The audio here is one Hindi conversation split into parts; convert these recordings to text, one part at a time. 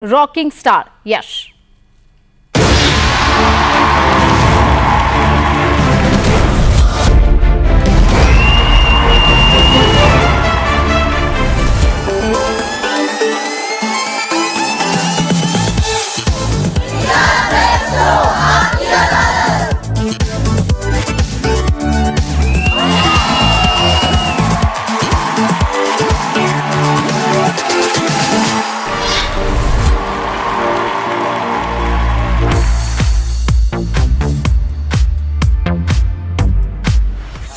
रॉकिंग स्टार यश।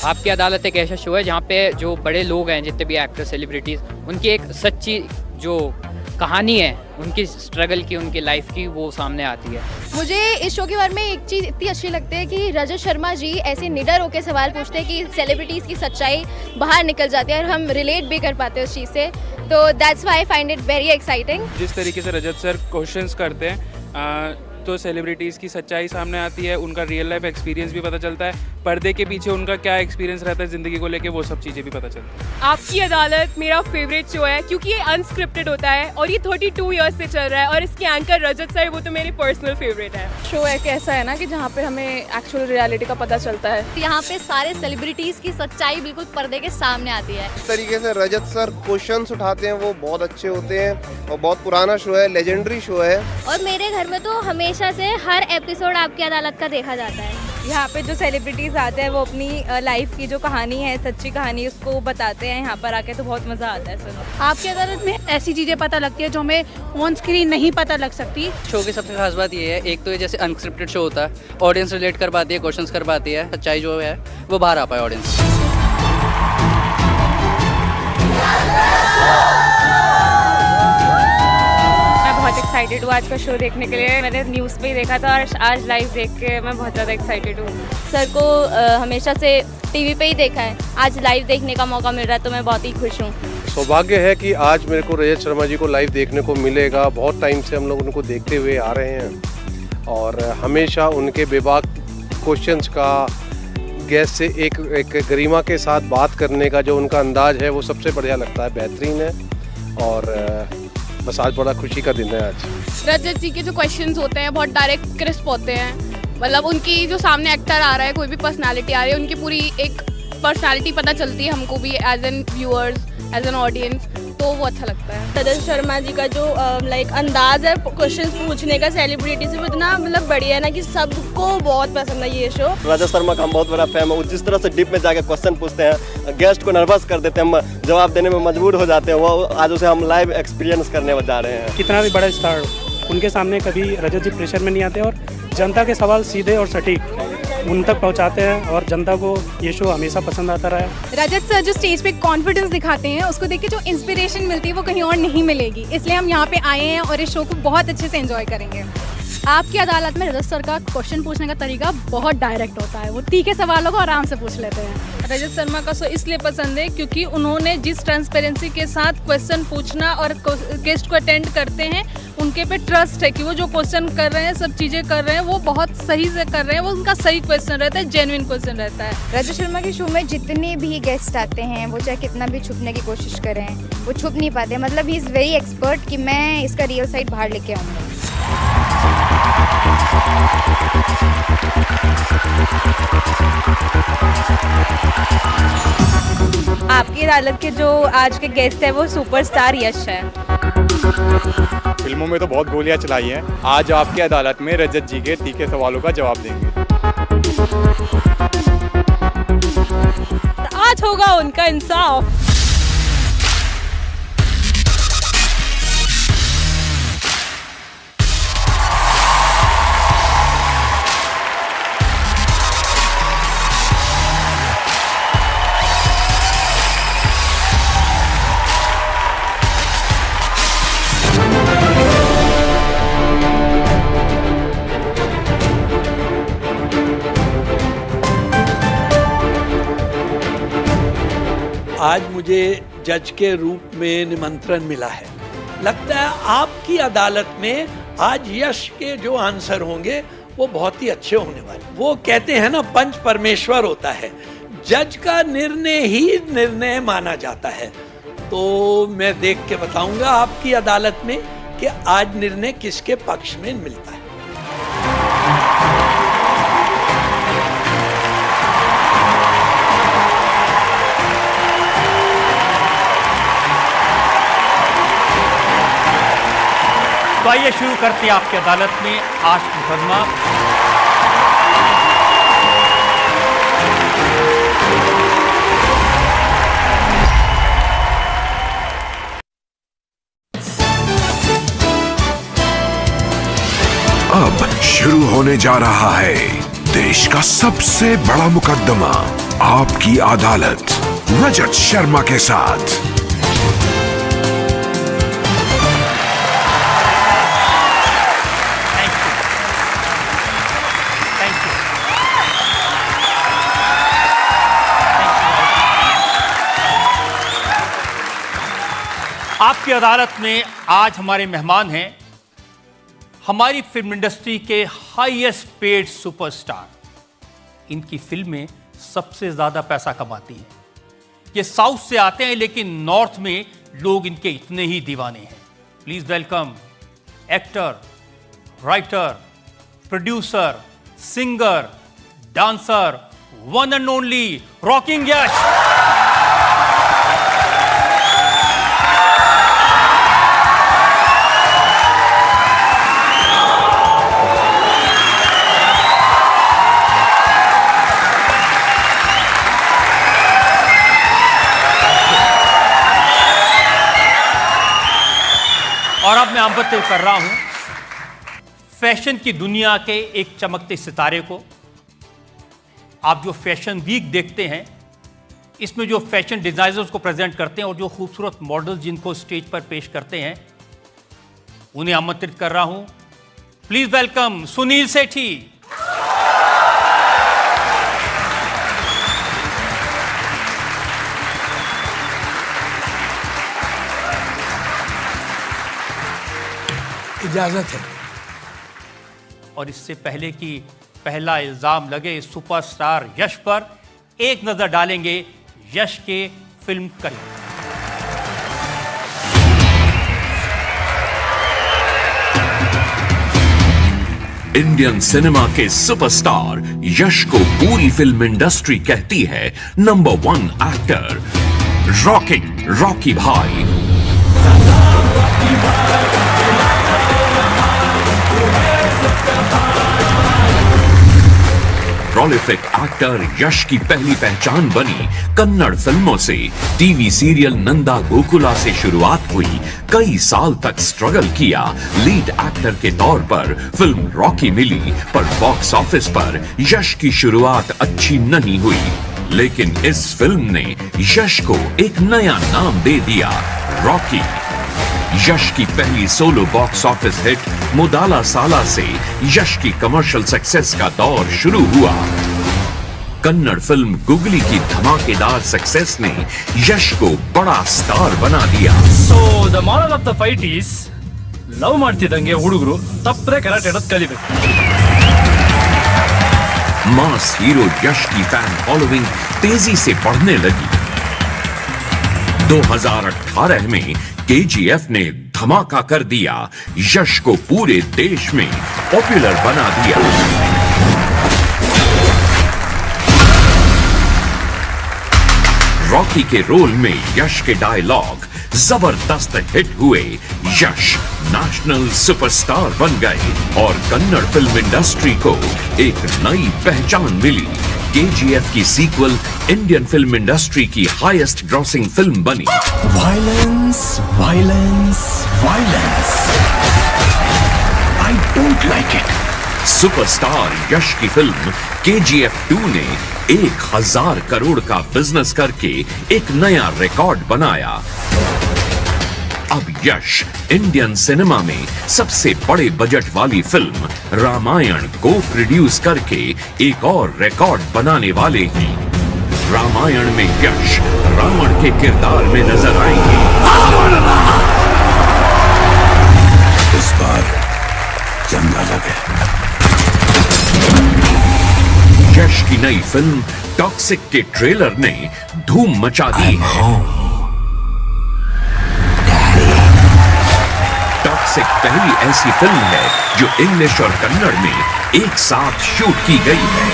आपकी अदालत एक ऐसा शो है जहाँ पे जो बड़े लोग हैं, जितने भी एक्टर सेलिब्रिटीज़, उनकी एक सच्ची जो कहानी है, उनकी स्ट्रगल की, उनकी लाइफ की, वो सामने आती है। मुझे इस शो के बारे में एक चीज़ इतनी अच्छी लगती है कि रजत शर्मा जी ऐसे निडर होकर सवाल पूछते हैं कि सेलिब्रिटीज़ की सच्चाई बाहर निकल जाती है और हम रिलेट भी कर पाते हैं उस चीज़ से। तो that's why I find it very exciting. जिस तरीके से रजत सर क्वेश्चंस करते हैं तो सेलिब्रिटीज़ की सच्चाई सामने आती है, उनका रियल लाइफ एक्सपीरियंस भी पता चलता है, पर्दे के पीछे उनका क्या एक्सपीरियंस रहता है ज़िंदगी को लेके, वो सब चीज़ें भी पता चलती है। आपकी अदालत मेरा फेवरेट शो है क्योंकि ये अनस्क्रिप्टेड होता है और ये 32 इयर्स से चल रहा है और इसके एंकर रजत सर वो तो मेरे पर्सनल फेवरेट है। शो एक ऐसा है ना कि जहाँ पे हमें एक्चुअल रियलिटी का पता चलता है। यहाँ पे सारे सेलिब्रिटीज़ की सच्चाई बिल्कुल पर्दे के सामने आती है। इस तरीके से रजत सर क्वेश्चंस उठाते हैं वो बहुत अच्छे होते हैं और बहुत पुराना शो है, लेजेंडरी शो है। और मेरे घर में तो हमेशा से हर एपिसोड आपकी अदालत का देखा जाता है। यहाँ पे जो सेलिब्रिटीज आते हैं वो अपनी लाइफ की जो कहानी है, सच्ची कहानी, उसको बताते हैं यहाँ पर आके, तो बहुत मजा आता है सुनने। आपकी अदालत में ऐसी चीज़ें पता लगती है जो हमें ऑन स्क्रीन नहीं पता लग सकती। शो की सबसे खास बात ये है, एक तो ये जैसे अनस्क्रिप्टेड शो होता है, ऑडियंस रिलेट कर पाती है, क्वेश्चंस कर पाती है, सच्चाई जो है वो बाहर आ पाए ऑडियंस। बहुत एक्साइटेड हूँ आज का शो देखने के लिए। मैंने न्यूज़ पे ही देखा था और आज लाइव देख के मैं बहुत ज़्यादा एक्साइटेड हूँ। सर को हमेशा से टीवी पे ही देखा है, आज लाइव देखने का मौका मिल रहा है तो मैं बहुत ही खुश हूँ। सौभाग्य है कि आज मेरे को रजत शर्मा जी को लाइव देखने को मिलेगा। बहुत टाइम से हम लोग उनको देखते हुए आ रहे हैं और हमेशा उनके बेबाक क्वेश्चंस का, गेस्ट से एक गरिमा के साथ बात करने का जो उनका अंदाज है वो सबसे बढ़िया लगता है, बेहतरीन है। और बस आज बड़ा खुशी का दिन है आज। रजत जी के जो क्वेश्चंस होते हैं बहुत डायरेक्ट क्रिस्प होते हैं, मतलब उनकी जो सामने एक्टर आ रहा है, कोई भी पर्सनालिटी आ रही है, उनकी पूरी एक पर्सनालिटी पता चलती है हमको भी as an viewers, as an audience, तो वो अच्छा लगता है। रजत शर्मा जी का जो अंदाज है क्वेश्चन पूछने का सेलिब्रिटी से, वो इतना मतलब बढ़िया है ना कि सबको बहुत पसंद है ये शो। रजत शर्मा का हम बहुत बड़ा फैन है। वो जिस तरह से डीप में जाकर क्वेश्चन पूछते हैं, गेस्ट को नर्वस कर देते हैं, हम जवाब देने में मजबूर हो जाते हैं, वो आज उसे हम लाइव एक्सपीरियंस करने जा रहे हैं। कितना भी बड़ा स्टार हो, उनके सामने कभी रजत जी प्रेशर में नहीं आते और जनता के सवाल सीधे और सटीक उन तक पहुंचाते हैं और जनता को ये शो हमेशा पसंद आता रहा है। रजत सर जो स्टेज पे कॉन्फिडेंस दिखाते हैं, उसको देख के जो इंस्पिरेशन मिलती है वो कहीं और नहीं मिलेगी, इसलिए हम यहाँ पे आए हैं और इस शो को बहुत अच्छे से एंजॉय करेंगे। आपकी अदालत में रजत सर का क्वेश्चन पूछने का तरीका बहुत डायरेक्ट होता है, वो तीखे सवालों को आराम से पूछ लेते हैं। रजत शर्मा का शो इसलिए पसंद है क्योंकि उन्होंने जिस ट्रांसपेरेंसी के साथ क्वेश्चन पूछना और गेस्ट को अटेंड करते हैं, उनके पे ट्रस्ट है कि वो जो क्वेश्चन कर रहे हैं, सब चीज़ें कर रहे हैं, वो बहुत सही से कर रहे हैं, वो उनका सही क्वेश्चन रहता है, जेन्युइन क्वेश्चन रहता है। रजत शर्मा के शो में जितने भी गेस्ट आते हैं, वो चाहे कितना भी छुपने की कोशिश करें, वो छुप नहीं पाते। मतलब ही इज़ वेरी एक्सपर्ट कि मैं इसका रियल साइड बाहर लेके आऊँगा। आपकी अदालत के जो आज के गेस्ट है वो सुपरस्टार यश है। फिल्मों में तो बहुत गोलियां चलाई हैं, आज आपकी अदालत में रजत जी के तीखे सवालों का जवाब देंगे। आज होगा उनका इंसाफ। आज मुझे जज के रूप में निमंत्रण मिला है। लगता है आपकी अदालत में आज यश के जो आंसर होंगे वो बहुत ही अच्छे होने वाले। वो कहते हैं ना, पंच परमेश्वर होता है, जज का निर्णय ही निर्णय माना जाता है। तो मैं देख के बताऊंगा आपकी अदालत में कि आज निर्णय किसके पक्ष में मिलता है। तो आइए शुरू करते हैं आपकी अदालत में आज मुकदमा। अब शुरू होने जा रहा है देश का सबसे बड़ा मुकदमा, आपकी अदालत रजत शर्मा के साथ। आपकी अदालत में आज हमारे मेहमान हैं हमारी फिल्म इंडस्ट्री के हाईएस्ट पेड सुपरस्टार। इनकी फिल्में सबसे ज्यादा पैसा कमाती हैं। ये साउथ से आते हैं लेकिन नॉर्थ में लोग इनके इतने ही दीवाने हैं। Please welcome actor, writer, producer, singer, dancer, one and only rocking Yash. और अब मैं आमंत्रित कर रहा हूं फैशन की दुनिया के एक चमकते सितारे को। आप जो फैशन वीक देखते हैं, इसमें जो फैशन डिजाइनर्स को प्रेजेंट करते हैं और जो खूबसूरत मॉडल जिनको स्टेज पर पेश करते हैं, उन्हें आमंत्रित कर रहा हूं। प्लीज वेलकम सुनील सेठी। इजाजत है। और इससे पहले कि पहला इल्जाम लगे सुपरस्टार यश पर, एक नजर डालेंगे यश के फिल्म करियर। इंडियन सिनेमा के सुपरस्टार यश को पूरी फिल्म इंडस्ट्री कहती है नंबर 1 एक्टर, रॉकिंग रॉकी भाई। प्रोलिफिक एक्टर यश की पहली पहचान बनी कन्नड़ फिल्मों से। टीवी सीरियल नंदा गोकुला से शुरुआत हुई, कई साल तक स्ट्रगल किया। लीड एक्टर के तौर पर फिल्म रॉकी मिली, पर बॉक्स ऑफिस पर यश की शुरुआत अच्छी नहीं हुई। लेकिन इस फिल्म ने यश को एक नया नाम दे दिया, रॉकी। यश की पहली सोलो बॉक्स ऑफिस हिट मुदाला साला से यश की कमर्शियल सक्सेस का दौर शुरू हुआ। कन्नड़ फिल्म गुगली की धमाकेदार सक्सेस ने यश को बड़ा स्टार बना दिया। So the moral of the fight is love ಮಾಡ್ತಿದ್ದಂಗೆ ಹುಡುಗರು ತಪ್ಪದೆ ಕರಾಟೆ ಆಡೋದು ಕಲಿಬೇಕು। मास हीरो यश की फैन फॉलोइंग तेजी से बढ़ने लगी। 2018 में KGF ने धमाका कर दिया, यश को पूरे देश में पॉपुलर बना दिया। रॉकी के रोल में यश के डायलॉग जबरदस्त हिट हुए। यश नेशनल सुपरस्टार बन गए और कन्नड़ फिल्म इंडस्ट्री को एक नई पहचान मिली। KGF की सीक्वल इंडियन फिल्म इंडस्ट्री की हाईएस्ट ग्रॉसिंग फिल्म बनी। Violence violence violence, I don't like it. Superstar Yash की फिल्म KGF 2 ने 1000 करोड़ का बिजनेस करके एक नया रिकॉर्ड बनाया। अब यश इंडियन सिनेमा में सबसे बड़े बजट वाली फिल्म रामायण को प्रोड्यूस करके एक और रिकॉर्ड बनाने वाले हैं। रामायण में यश रावण के किरदार में नजर आएंगे। इस बार जंग अलग है। यश की नई फिल्म टॉक्सिक के ट्रेलर ने धूम मचा दी है। टॉक्सिक पहली ऐसी फिल्म है जो इंग्लिश और कन्नड़ में एक साथ शूट की गई है।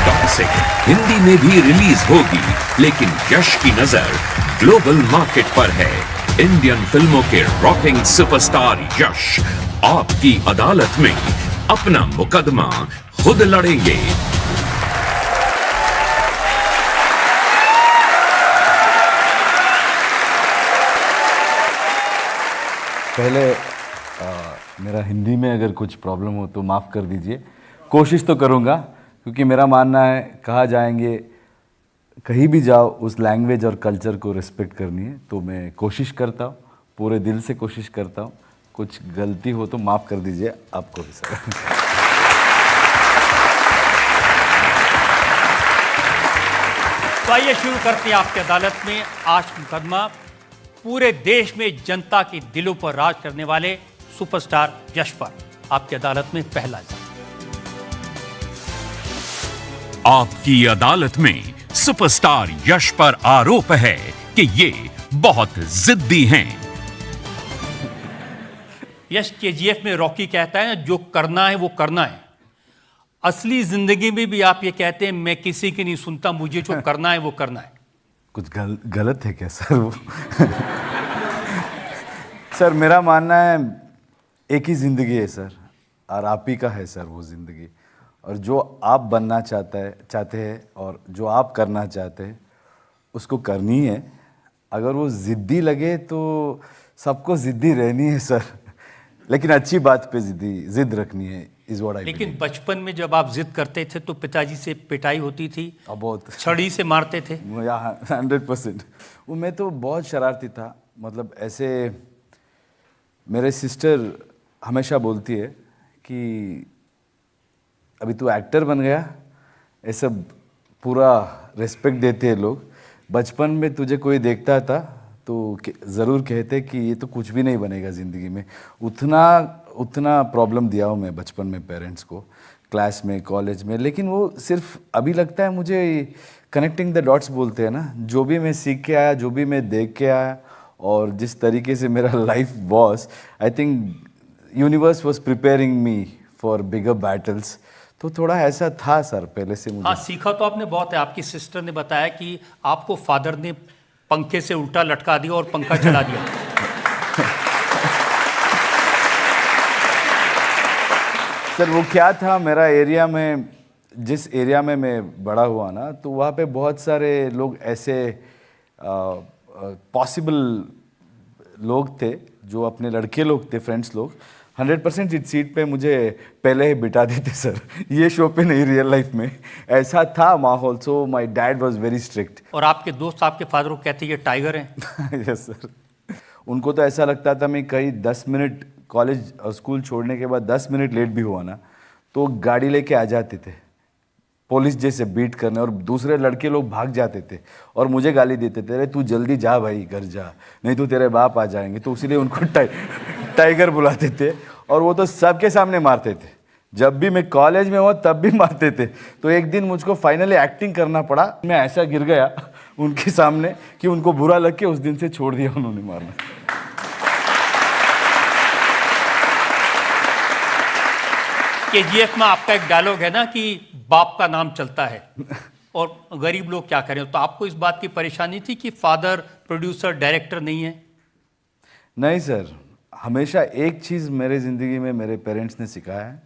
टॉक्सिक हिंदी में भी रिलीज होगी, लेकिन यश की नजर ग्लोबल मार्केट पर है। इंडियन फिल्मों के रॉकिंग सुपरस्टार यश आपकी अदालत में अपना मुकदमा खुद लड़ेंगे। पहले मेरा हिंदी में अगर कुछ प्रॉब्लम हो तो माफ़ कर दीजिए। कोशिश तो करूँगा, क्योंकि मेरा मानना है कहा जाएंगे कहीं भी जाओ उस लैंग्वेज और कल्चर को रिस्पेक्ट करनी है, तो मैं कोशिश करता हूँ, पूरे दिल से कोशिश करता हूँ। कुछ गलती हो तो माफ़ कर दीजिए आपको भी सर। तो आइए शुरू करते हैं आपकी अदालत में आज मुकदमा। पूरे देश में जनता के दिलों पर राज करने वाले सुपरस्टार यश पर आपकी अदालत में पहला इल्जाम। आपकी अदालत में सुपरस्टार यश पर आरोप है कि ये बहुत जिद्दी हैं। यश केजीएफ में रॉकी कहता है जो करना है वो करना है। असली जिंदगी में भी आप ये कहते हैं मैं किसी की नहीं सुनता, मुझे जो करना है वो करना है। कुछ गलत है क्या सर वो? सर मेरा मानना है एक ही ज़िंदगी है सर, और आप ही का है सर वो ज़िंदगी। और जो आप बनना चाहते हैं और जो आप करना चाहते हैं उसको करनी है। अगर वो ज़िद्दी लगे तो सबको ज़िद्दी रहनी है सर, लेकिन अच्छी बात पे जिद रखनी है इस व्हाट आई। लेकिन बचपन में जब आप जिद करते थे तो पिताजी से पिटाई होती थी, बहुत छड़ी से मारते थे। 100%। वो मैं तो बहुत शरारती था, मतलब ऐसे मेरे सिस्टर हमेशा बोलती है कि अभी तू एक्टर बन गया, ऐसा पूरा रिस्पेक्ट देते हैं लोग। बचपन में तुझे कोई देखता था तो ज़रूर कहते कि ये तो कुछ भी नहीं बनेगा ज़िंदगी में। उतना प्रॉब्लम दिया हूँ मैं बचपन में पेरेंट्स को, क्लास में, कॉलेज में। लेकिन वो सिर्फ अभी लगता है मुझे कनेक्टिंग द डॉट्स बोलते हैं ना, जो भी मैं सीख के आया, जो भी मैं देख के आया और जिस तरीके से मेरा life was, I think universe was preparing me for bigger battles. तो थोड़ा ऐसा था सर पहले से मुझे। हाँ, सीखा तो आपने बहुत है। आपकी सिस्टर ने बताया कि आपको फादर ने पंखे से उल्टा लटका दिया और पंखा चला दिया। सर वो क्या था, मेरा एरिया में, जिस एरिया में मैं बड़ा हुआ ना, तो वहाँ पे बहुत सारे लोग ऐसे पॉसिबल लोग थे जो अपने लड़के लोग थे, फ्रेंड्स लोग, 100% इस सीट पे मुझे पहले ही बिठा देते सर। ये शो पे नहीं, रियल लाइफ में ऐसा था माहौल। So my dad was very strict. और आपके दोस्त आपके फादर को कहते ये टाइगर हैं। Yes sir. उनको तो ऐसा लगता था मैं कहीं 10 मिनट कॉलेज और स्कूल छोड़ने के बाद 10 मिनट लेट भी हुआ ना तो गाड़ी लेके आ जाते थे पुलिस जैसे बीट करने, और दूसरे लड़के लोग भाग जाते थे और मुझे गाली देते थे, अरे तू जल्दी जा भाई, घर जा, नहीं तो तेरे बाप आ जाएंगे। तो इसीलिए उनको टाइगर बुलाते थे, और वो तो सबके सामने मारते थे। जब भी मैं कॉलेज में हुआ तब भी मारते थे। तो एक दिन मुझको फाइनली एक्टिंग करना पड़ा, मैं ऐसा गिर गया उनके सामने कि उनको बुरा लग के उस दिन से छोड़ दिया उन्होंने मारना। केजीएफ में आपका एक डायलॉग है ना कि बाप का नाम चलता है और गरीब लोग क्या करें। तो आपको इस बात की परेशानी थी कि फादर प्रोड्यूसर डायरेक्टर नहीं है? नहीं सर, हमेशा एक चीज़ मेरे ज़िंदगी में मेरे पेरेंट्स ने सिखाया है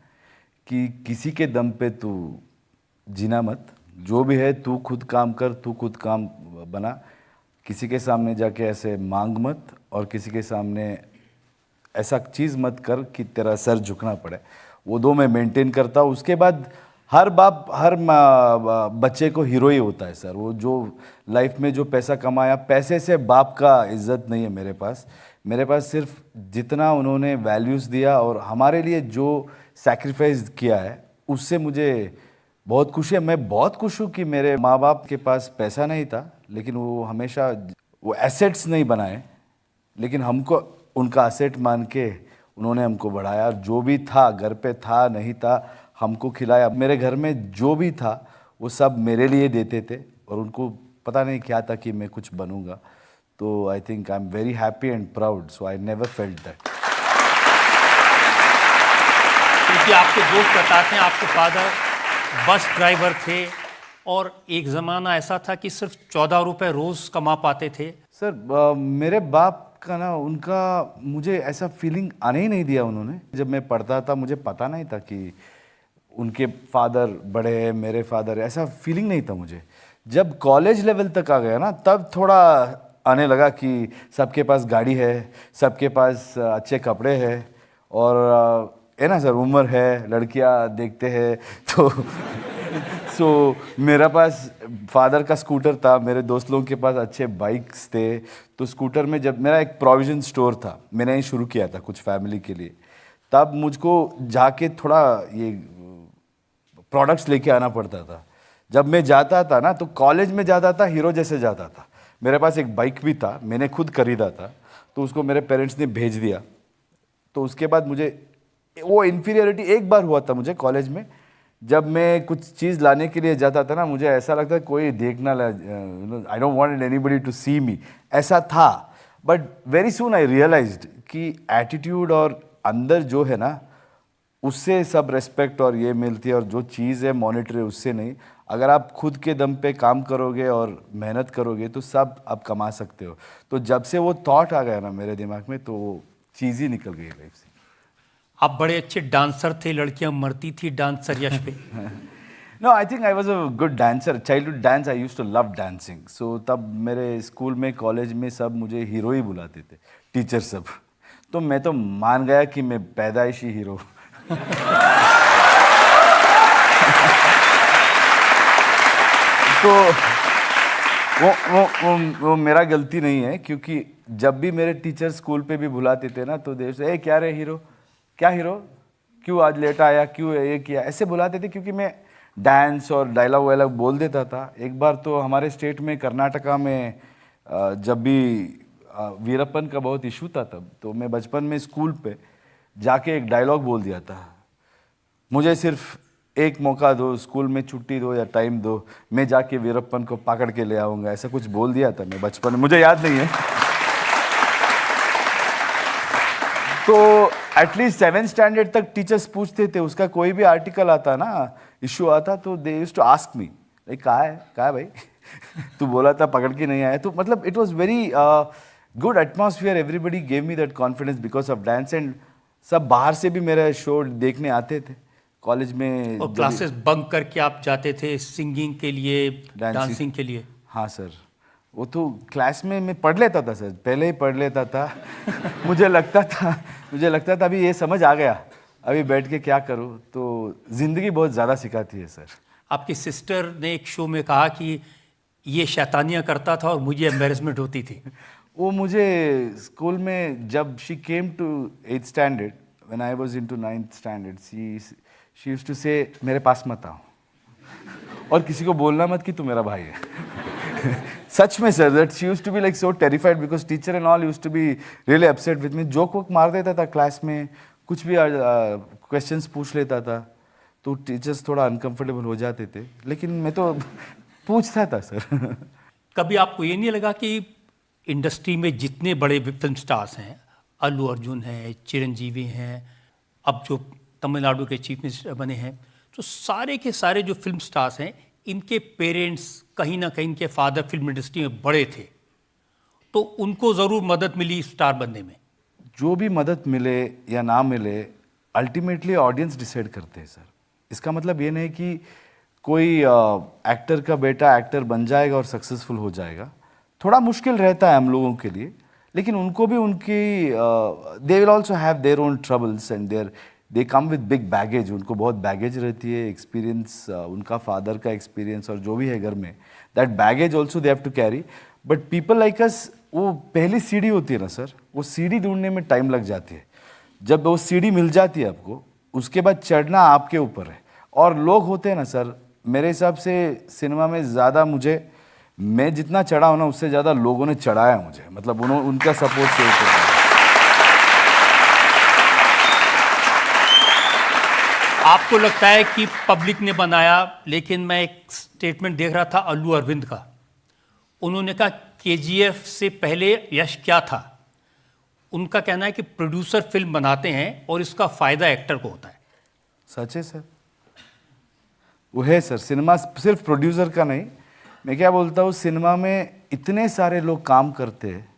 कि किसी के दम पे तू जीना मत, जो भी है तू खुद काम कर, तू खुद काम बना, किसी के सामने जाके ऐसे मांग मत, और किसी के सामने ऐसा चीज़ मत कर कि तेरा सर झुकना पड़े। वो दो मैं मेंटेन करता हूँ। उसके बाद हर बाप, हर बच्चे को हीरो ही होता है सर। वो जो लाइफ में जो पैसा कमाया, पैसे से बाप का इज्जत नहीं है मेरे पास। मेरे पास सिर्फ जितना उन्होंने वैल्यूज़ दिया और हमारे लिए जो सैक्रिफाइस किया है, उससे मुझे बहुत खुशी है। मैं बहुत खुश हूँ कि मेरे माँ बाप के पास पैसा नहीं था, लेकिन वो हमेशा वो एसेट्स नहीं बनाए, लेकिन हमको उनका एसेट मान के उन्होंने हमको बढ़ाया। जो भी था, घर पे था नहीं था, हमको खिलाया। मेरे घर में जो भी था वो सब मेरे लिए देते थे, और उनको पता नहीं क्या था कि मैं कुछ बनूंगा, तो I think I am very happy and proud, so I never felt that. क्योंकि आपके दोस्त बताते हैं आपके फादर बस ड्राइवर थे और एक ज़माना ऐसा था कि सिर्फ 14 रुपए रोज़ कमा पाते थे। सर मेरे बाप का ना, उनका मुझे ऐसा फीलिंग आने ही नहीं दिया उन्होंने। जब मैं पढ़ता था मुझे पता नहीं था कि उनके फादर बड़े हैं, मेरे फादर, ऐसा फीलिंग नहीं था मुझे। जब कॉलेज लेवल तक आ गया ना, तब थोड़ा आने लगा कि सबके पास गाड़ी है, सबके पास अच्छे कपड़े हैं, और है ना सर, उम्र है, लड़कियां देखते हैं तो सो मेरा पास फादर का स्कूटर था, मेरे दोस्त लोगों के पास अच्छे बाइक्स थे, तो स्कूटर में जब मेरा एक प्रोविज़न स्टोर था, मैंने ही शुरू किया था कुछ फैमिली के लिए, तब मुझको जाके थोड़ा ये प्रोडक्ट्स लेके आना पड़ता था। जब मैं जाता था ना, तो कॉलेज में जाता था हीरो जैसे जाता था। मेरे पास एक बाइक भी था, मैंने खुद खरीदा था, तो उसको मेरे पेरेंट्स ने भेज दिया। तो उसके बाद मुझे वो इन्फीरियरिटी एक बार हुआ था मुझे कॉलेज में, जब मैं कुछ चीज़ लाने के लिए जाता था ना, मुझे ऐसा लगता कोई देखना, I don't want anybody to see me, ऐसा था। But very soon I realized कि एटीट्यूड और अंदर जो है ना, उससे सब रेस्पेक्ट और ये मिलती है, और जो चीज़ है मॉनिटरी उससे नहीं। अगर आप खुद के दम पे काम करोगे और मेहनत करोगे तो सब आप कमा सकते हो। तो जब से वो थॉट आ गया ना मेरे दिमाग में, तो वो चीज़ ही निकल गई लाइफ से। आप बड़े अच्छे डांसर थे, लड़कियां मरती थी डांसर यश पे। No, I think I was a good dancer. Childhood dance I used to love dancing. So तब मेरे स्कूल में, कॉलेज में सब मुझे हीरो ही बुलाते थे, टीचर सब। तो मैं तो मान गया कि मैं पैदाइशी हीरो। तो वो मेरा गलती नहीं है, क्योंकि जब भी मेरे टीचर स्कूल पे भी बुलाते थे ना, तो देश ए क्या रे हीरो, क्या हीरो, क्यों आज लेट आया, क्यों ये किया, ऐसे बुलाते थे, क्योंकि मैं डांस और डायलॉग वायलॉग बोल देता था। एक बार तो हमारे स्टेट में, कर्नाटका में, जब भी वीरप्पन का बहुत इशू था तब, तो मैं बचपन में स्कूल पे जाके एक डायलॉग बोल दिया था, मुझे सिर्फ एक मौका दो, स्कूल में छुट्टी दो या टाइम दो, मैं जाके वीरप्पन को पकड़ के ले आऊँगा, ऐसा कुछ बोल दिया था मैं बचपन में, मुझे याद नहीं है। तो एटलीस्ट 7th स्टैंडर्ड तक टीचर्स पूछते थे, उसका कोई भी आर्टिकल आता ना, इशू आता, तो they used to ask me, like कहाँ है भाई तू बोला था पकड़ के नहीं आया। तो मतलब it was very good atmosphere, everybody gave me that confidence because of dance. And सब बाहर से भी मेरा शो देखने आते थे कॉलेज में, और क्लासेस बंक करके आप जाते थे सिंगिंग के लिए, डांसिंग के लिए? हाँ सर, वो तो क्लास में मैं पढ़ लेता था सर, पहले ही पढ़ लेता था। मुझे लगता था अभी ये समझ आ गया, अभी बैठ के क्या करूँ। तो ज़िंदगी बहुत ज़्यादा सिखाती है सर। आपकी सिस्टर ने एक शो में कहा कि ये शैतानियाँ करता था और मुझे एम्बेरसमेंट होती थी। वो मुझे स्कूल में, जब she came to 8th standard, when I was into 9th standard, she used to say मेरे पास मत आओ और किसी को बोलना मत कि तू मेरा भाई है। सच में sir, that she used to be like so terrified because teacher and all used to be really upset with me. Joke वोक मार देता था क्लास में, कुछ भी क्वेश्चंस पूछ लेता था, तो टीचर्स थोड़ा अनकंफर्टेबल हो जाते थे, लेकिन मैं तो पूछता था सर। कभी आपको ये नहीं लगा कि इंडस्ट्री में जितने बड़े फिल्म स्टार्स हैं, अल्लू अर्जुन हैं, चिरंजीवी हैं, अब जो तमिलनाडु के चीफ मिनिस्टर बने हैं, तो सारे के सारे जो फिल्म स्टार्स हैं, इनके पेरेंट्स कहीं ना कहीं, इनके फादर फिल्म इंडस्ट्री में बड़े थे, तो उनको ज़रूर मदद मिली स्टार बनने में? जो भी मदद मिले या ना मिले, अल्टीमेटली ऑडियंस डिसाइड करते हैं सर। इसका मतलब ये नहीं कि कोई एक्टर का बेटा एक्टर बन जाएगा और सक्सेसफुल हो जाएगा। थोड़ा मुश्किल रहता है हम लोगों के लिए, लेकिन उनको भी उनकी दे will also have their own troubles and they come with big baggage. उनको बहुत बैगेज रहती है, एक्सपीरियंस, उनका फादर का एक्सपीरियंस और जो भी है घर में, that baggage also they have to carry. But people like us, वो पहली सीढ़ी होती है ना सर, वो सीढ़ी ढूंढने में टाइम लग जाती है। जब वो सीढ़ी मिल जाती है आपको, उसके बाद चढ़ना आपके ऊपर है। और लोग होते हैं ना सर, मेरे हिसाब से सिनेमा में ज़्यादा मैं जितना चढ़ा हूँ ना, उससे ज़्यादा लोगों ने चढ़ाया मुझे, मतलब उनका सपोर्ट से। आपको लगता है कि पब्लिक ने बनाया, लेकिन मैं एक स्टेटमेंट देख रहा था अल्लू अरविंद का, उन्होंने कहा केजीएफ से पहले यश क्या था। उनका कहना है कि प्रोड्यूसर फिल्म बनाते हैं और इसका फ़ायदा एक्टर को होता है। सच है सर, वो है सर। सिनेमा सिर्फ प्रोड्यूसर का नहीं, मैं क्या बोलता हूँ, सिनेमा में इतने सारे लोग काम करते हैं,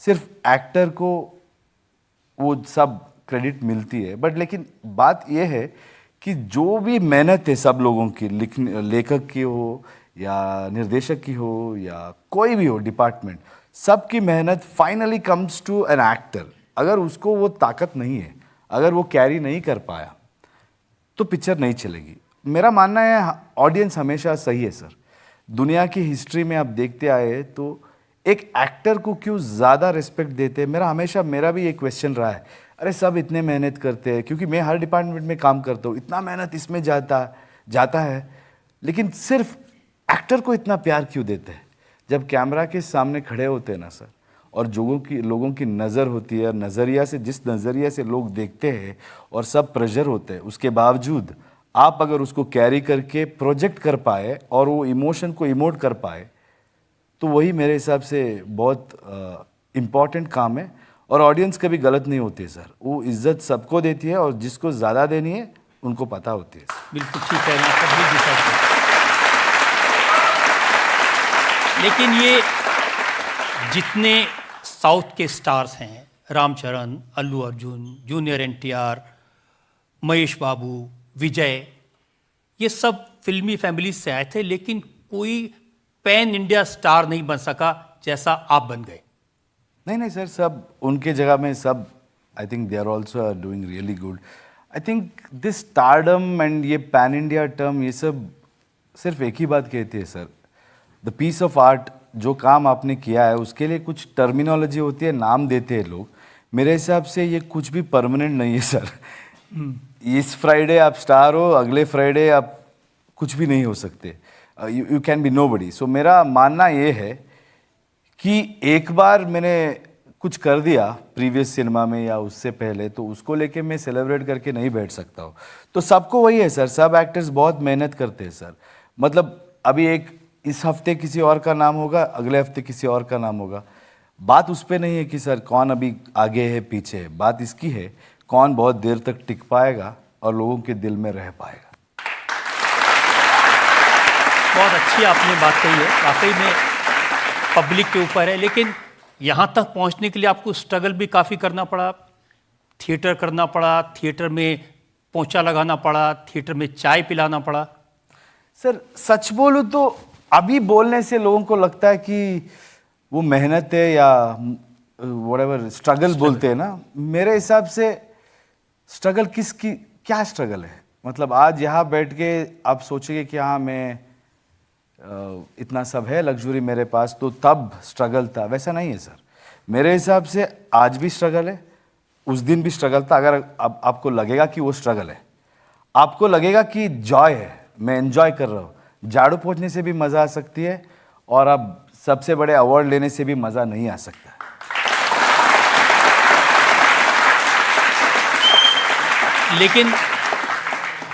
सिर्फ एक्टर को वो सब क्रेडिट मिलती है। बट लेकिन बात ये है कि जो भी मेहनत है सब लोगों की, लेखक की हो या निर्देशक की हो या कोई भी हो डिपार्टमेंट, सबकी मेहनत finally comes to an actor. अगर उसको वो ताकत नहीं है, अगर वो कैरी नहीं कर पाया, तो पिक्चर नहीं चलेगी। मेरा मानना है ऑडियंस हमेशा सही है सर। दुनिया की हिस्ट्री में आप देखते आए तो एक एक्टर को क्यों ज़्यादा रिस्पेक्ट देते हैं, मेरा भी एक क्वेश्चन रहा है। अरे सब इतने मेहनत करते हैं, क्योंकि मैं हर डिपार्टमेंट में काम करता हूँ, इतना मेहनत इसमें जाता है, लेकिन सिर्फ एक्टर को इतना प्यार क्यों देते हैं? जब कैमरा के सामने खड़े होते हैं ना सर, और लोगों की नज़र होती है, नज़रिया से, जिस नज़रिया से लोग देखते हैं और सब प्रेशर होते हैं, उसके बावजूद आप अगर उसको कैरी करके प्रोजेक्ट कर पाए और वो इमोशन को इमोट कर पाए, तो वही मेरे हिसाब से बहुत इम्पॉर्टेंट काम है। और ऑडियंस कभी गलत नहीं होती है सर, वो इज्जत सबको देती है और जिसको ज़्यादा देनी है उनको पता होती है। बिल्कुल ठीक है, मैं डिसाइड करता हूं। लेकिन ये जितने साउथ के स्टार्स हैं, रामचरण, अल्लू अर्जुन, जूनियर एनटीआर, महेश बाबू, विजय, ये सब फिल्मी फैमिली से आए थे, लेकिन कोई पैन इंडिया स्टार नहीं बन सका जैसा आप बन गए। नहीं सर, सब उनके जगह में सब, I think they are also doing really good. I think this stardom and ये पैन इंडिया टर्म, ये सब सिर्फ एक ही बात कहती है sir, the piece of art. जो काम आपने किया है उसके लिए कुछ टर्मिनोलॉजी होती है, नाम देते हैं लोग। मेरे हिसाब से ये कुछ भी परमानेंट नहीं है सर। इस फ्राइडे आप स्टार हो, अगले फ्राइडे आप कुछ भी नहीं हो सकते, यू कैन बी नोबडी। सो मेरा मानना ये है कि एक बार मैंने कुछ कर दिया प्रीवियस सिनेमा में या उससे पहले, तो उसको लेके मैं सेलिब्रेट करके नहीं बैठ सकता हूँ। तो सबको वही है सर, सब एक्टर्स बहुत मेहनत करते हैं सर। मतलब अभी इस हफ्ते किसी और का नाम होगा, अगले हफ्ते किसी और का नाम होगा। बात उस पर नहीं है कि सर कौन अभी आगे है पीछे है, बात इसकी है कौन बहुत देर तक टिक पाएगा और लोगों के दिल में रह पाएगा। बहुत अच्छी आपने बात कही है, वाकई में पब्लिक के ऊपर है। लेकिन यहाँ तक पहुँचने के लिए आपको स्ट्रगल भी काफ़ी करना पड़ा, थिएटर करना पड़ा, थिएटर में पोंछा लगाना पड़ा, थिएटर में चाय पिलाना पड़ा। सर सच बोलूँ तो अभी बोलने से लोगों को लगता है कि वो मेहनत है या व्हाटएवर स्ट्रगल बोलते हैं ना। मेरे हिसाब से स्ट्रगल क्या स्ट्रगल है? मतलब आज यहाँ बैठ के आप सोचेंगे कि हाँ मैं इतना सब है, लग्जरी मेरे पास, तो तब स्ट्रगल था, वैसा नहीं है सर। मेरे हिसाब से आज भी स्ट्रगल है, उस दिन भी स्ट्रगल था। अगर आपको लगेगा कि वो स्ट्रगल है, आपको लगेगा कि जॉय है, मैं एंजॉय कर रहा हूँ, झाड़ू पोंछने से भी मज़ा आ सकती है और अब सबसे बड़े अवार्ड लेने से भी मज़ा नहीं आ सकता। लेकिन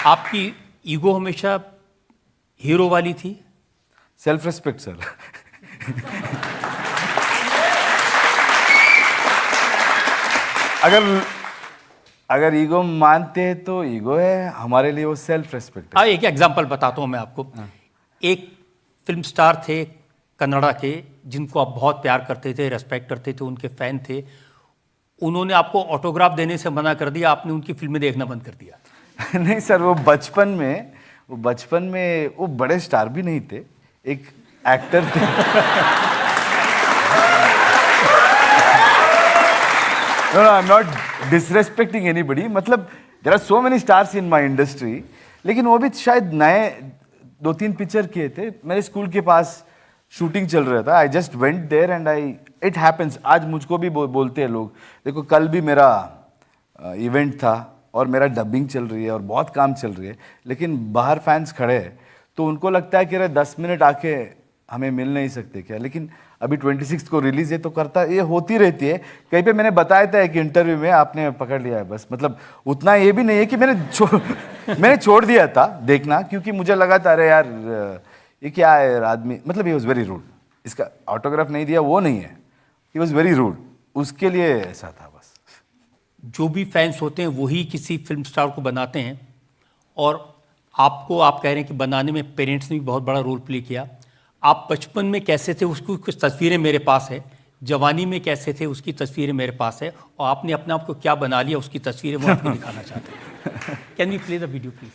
आपकी ईगो हमेशा हीरो वाली थी। Self respect sir. अगर ईगो मानते हैं तो ईगो है, हमारे लिए वो सेल्फ रिस्पेक्ट है। एक एग्जांपल बताता हूँ मैं आपको। एक फिल्म स्टार थे कन्नड़ा के, जिनको आप बहुत प्यार करते थे, रेस्पेक्ट करते थे, उनके फैन थे। उन्होंने आपको ऑटोग्राफ देने से मना कर दिया, आपने उनकी फिल्में देखना बंद कर दिया। नहीं सर, वो बचपन में वो बड़े स्टार भी नहीं थे, एक एक्टर थे। No, I'm not disrespecting anybody. मतलब there are so many stars in my industry, लेकिन वो भी शायद नए 2-3 पिक्चर किए थे। मेरे स्कूल के पास शूटिंग चल रहा था, I just went there and it happens. आज मुझको भी बोलते हैं लोग, देखो कल भी मेरा इवेंट था और मेरा डबिंग चल रही है और बहुत काम चल रही है, लेकिन बाहर फैंस खड़े हैं तो उनको लगता है कि अरे 10 मिनट आके हमें मिल नहीं सकते क्या। लेकिन अभी 26 को रिलीज है तो करता, ये होती रहती है। कहीं पे मैंने बताया था एक इंटरव्यू में, आपने पकड़ लिया है बस। मतलब उतना ये भी नहीं है कि मैंने छोड़ दिया था देखना, क्योंकि मुझे लगा था अरे यार ये क्या है यार आदमी, मतलब ही वाज वेरी रूड। इसका ऑटोग्राफ नहीं दिया वो नहीं है, ही वॉज वेरी रूड, उसके लिए ऐसा था बस। जो भी फैंस होते हैं वही किसी फिल्म स्टार को बनाते हैं, और आपको आप कह रहे हैं कि बनाने में पेरेंट्स ने भी बहुत बड़ा रोल प्ले किया। आप बचपन में कैसे थे उसकी कुछ तस्वीरें मेरे पास है, जवानी में कैसे थे उसकी तस्वीरें मेरे पास है, और आपने अपने आप को क्या बना लिया उसकी तस्वीरें वो आपको दिखाना चाहते हैं। Can we play the video please?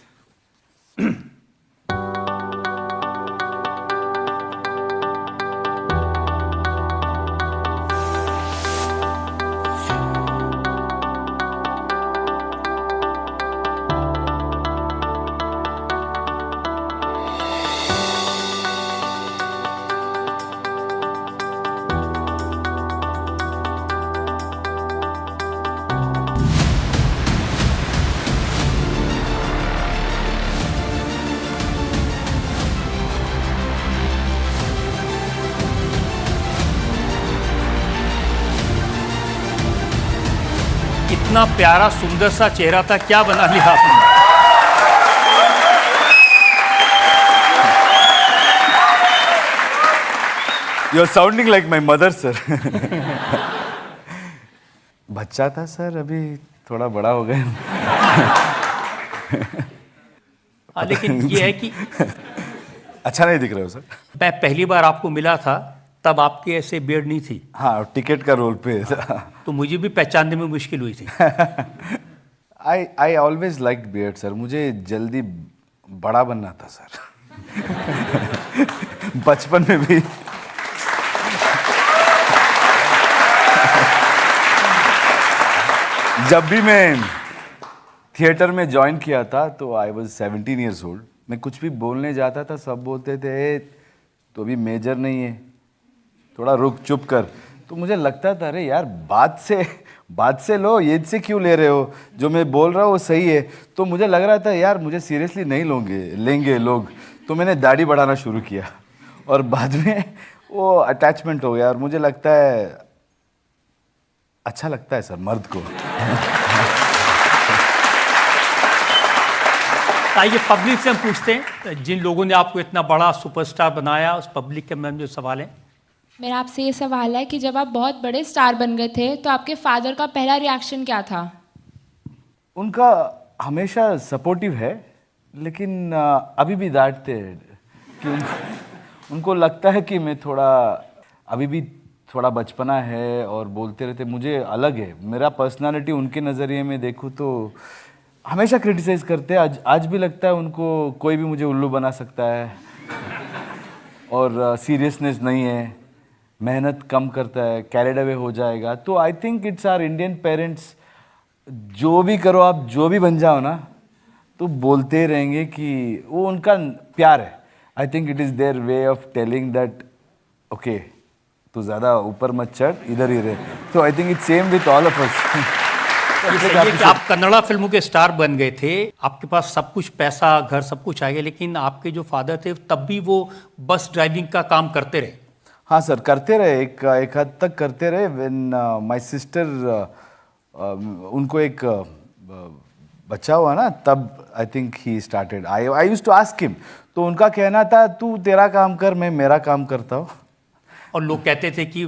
इतना प्यारा सुंदर सा चेहरा था, क्या बना लिया आपने? You are sounding like my mother sir. बच्चा था सर, अभी थोड़ा बड़ा हो गया। लेकिन ये है कि अच्छा नहीं दिख रहे हो सर। मैं पहली बार आपको मिला था तब आपकी ऐसे बियर्ड नहीं थी। हाँ, टिकट का रोल पे था। तो मुझे भी पहचानने में मुश्किल हुई थी। I always like beard sir, मुझे जल्दी बड़ा बनना था सर। बचपन में भी। जब भी मैं थिएटर में ज्वाइन किया था तो आई वॉज 17 ईयर्स ओल्ड। मैं कुछ भी बोलने जाता था, सब बोलते थे तो अभी मेजर नहीं है, थोड़ा रुक, चुप कर। तो मुझे लगता था अरे यार बात से लो, ये से क्यों ले रहे हो, जो मैं बोल रहा हूँ वो सही है। तो मुझे लग रहा था यार मुझे सीरियसली नहीं लेंगे लोग। तो मैंने दाढ़ी बढ़ाना शुरू किया और बाद में वो अटैचमेंट हो गया, और मुझे लगता है अच्छा लगता है सर मर्द को। आइए पब्लिक से हम पूछते हैं, जिन लोगों ने आपको इतना बड़ा सुपरस्टार बनाया, उस पब्लिक के मन में जो सवाल है। मेरा आपसे ये सवाल है कि जब आप बहुत बड़े स्टार बन गए थे तो आपके फादर का पहला रिएक्शन क्या था? उनका हमेशा सपोर्टिव है, लेकिन अभी भी डांटते हैं कि उनको लगता है कि मैं अभी भी थोड़ा बचपना है और बोलते रहते। मुझे अलग है, मेरा पर्सनालिटी उनके नज़रिए में देखूँ तो हमेशा क्रिटिसाइज़ करते हैं। आज भी लगता है उनको कोई भी मुझे उल्लू बना सकता है, और सीरियसनेस नहीं है, मेहनत कम करता है, कैरिड अवे हो जाएगा। तो I think it's our Indian parents, जो भी करो आप, जो भी बन जाओ ना, तो बोलते रहेंगे कि वो उनका प्यार है। I think it is their way of telling that okay तू ज़्यादा ऊपर मत चढ़, इधर ही रहे। तो I think it's same with all of अस। आप कन्नड़ा फिल्मों के स्टार बन गए थे, आपके पास सब कुछ, पैसा, घर, सब कुछ आ गया, लेकिन आपके जो फादर थे तब भी वो बस ड्राइविंग का काम करते रहे। हाँ सर, करते रहे, एक हद तक करते रहे। व्हेन माय सिस्टर, उनको एक बच्चा हुआ ना, तब I think he started. I used to ask him, तो उनका कहना था तू तेरा काम कर, मैं मेरा काम करता हूँ। और लोग कहते थे कि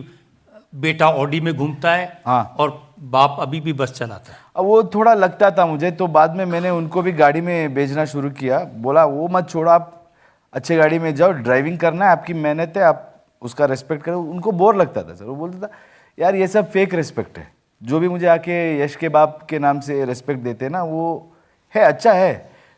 बेटा ऑडी में घूमता है, हाँ, और बाप अभी भी बस चलाता है। अब वो थोड़ा लगता था मुझे, तो बाद में मैंने उनको भी गाड़ी में भेजना शुरू किया। बोला वो मत छोड़ो, आप अच्छे गाड़ी में जाओ, ड्राइविंग करना है, आपकी मेहनत है, आप उसका रेस्पेक्ट करो। उनको बोर लगता था सर, वो बोलता था यार ये सब फेक रेस्पेक्ट है, जो भी मुझे आके यश के बाप के नाम से रेस्पेक्ट देते हैं ना, वो है अच्छा है,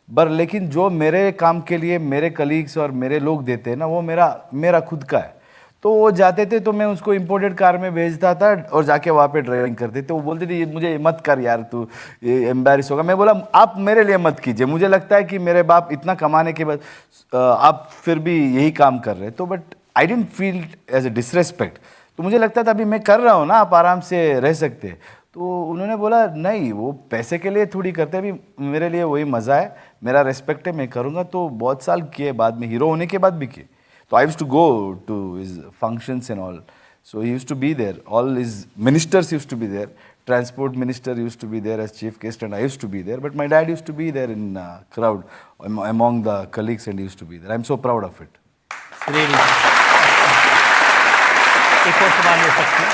पर लेकिन जो मेरे काम के लिए मेरे कलीग्स और मेरे लोग देते हैं ना, वो मेरा खुद का है। तो वो जाते थे तो मैं उसको इम्पोर्टेड कार में भेजता था और जाके वहाँ पे ड्राइविंग करते थे। वो बोलते थे मुझे मत कर यार, तू ये एम्बैरिस होगा। मैं बोला आप मेरे लिए मत कीजिए, मुझे लगता है कि मेरे बाप इतना कमाने के बाद आप फिर भी यही काम कर रहे। तो but I didn't feel as a disrespect. तो मुझे लगता था अभी मैं कर रहा हूँ ना, आप आराम से रह सकते। तो उन्होंने बोला नहीं, वो पैसे के लिए थोड़ी करते, अभी मेरे लिए वही मज़ा है, मेरा रेस्पेक्ट है, मैं करूँगा। तो बहुत साल किए, बाद में हीरो होने के बाद भी किए। So I used to go to his functions and all. So he used to be there. All his ministers used to be there. Transport minister used to be there as chief guest, and I used to be there. But my dad used to be there in crowd among the colleagues, and he used to be there. I'm so proud of it. Really. एक और सवाल ले सकते हैं।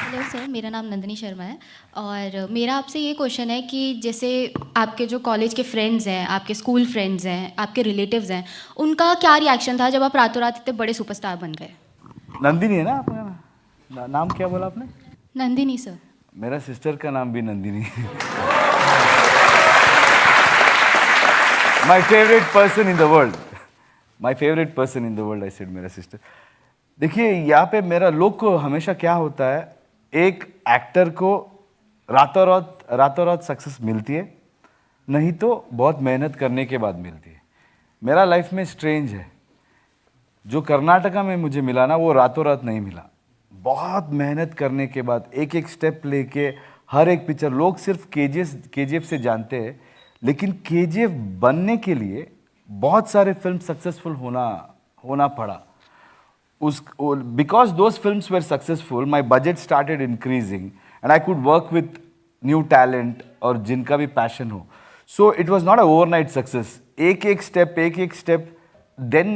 हेलो सर, मेरा नाम नंदिनी शर्मा है और मेरा आपसे ये क्वेश्चन है कि जैसे आपके जो कॉलेज के फ्रेंड्स हैं, आपके स्कूल फ्रेंड्स हैं, आपके रिलेटिव्स हैं, उनका क्या रिएक्शन था जब आप रातों रात इतने बड़े सुपरस्टार बन गए? नंदिनी है ना आपका नाम? क्या बोला आपने? नंदिनी सर। मेरा सिस्टर का नाम भी नंदिनी है। My favourite person in the world, my favourite person in the world, I said मेरा सिस्टर। देखिए यहाँ पे मेरा लोग को हमेशा क्या होता है, एक एक्टर को रातों रात सक्सेस मिलती है, नहीं तो बहुत मेहनत करने के बाद मिलती है। मेरा लाइफ में स्ट्रेंज है, जो कर्नाटका में मुझे मिला ना वो रातों रात नहीं मिला, बहुत मेहनत करने के बाद एक एक स्टेप लेके हर एक पिक्चर। लोग सिर्फ केजीएफ से जानते हैं, लेकिन केजीएफ बनने के लिए बहुत सारे फिल्म सक्सेसफुल होना पड़ा। Because those films were successful, my budget started increasing and I could work with new talent और जिनका भी passion हो. So it was not an overnight success. एक एक step, then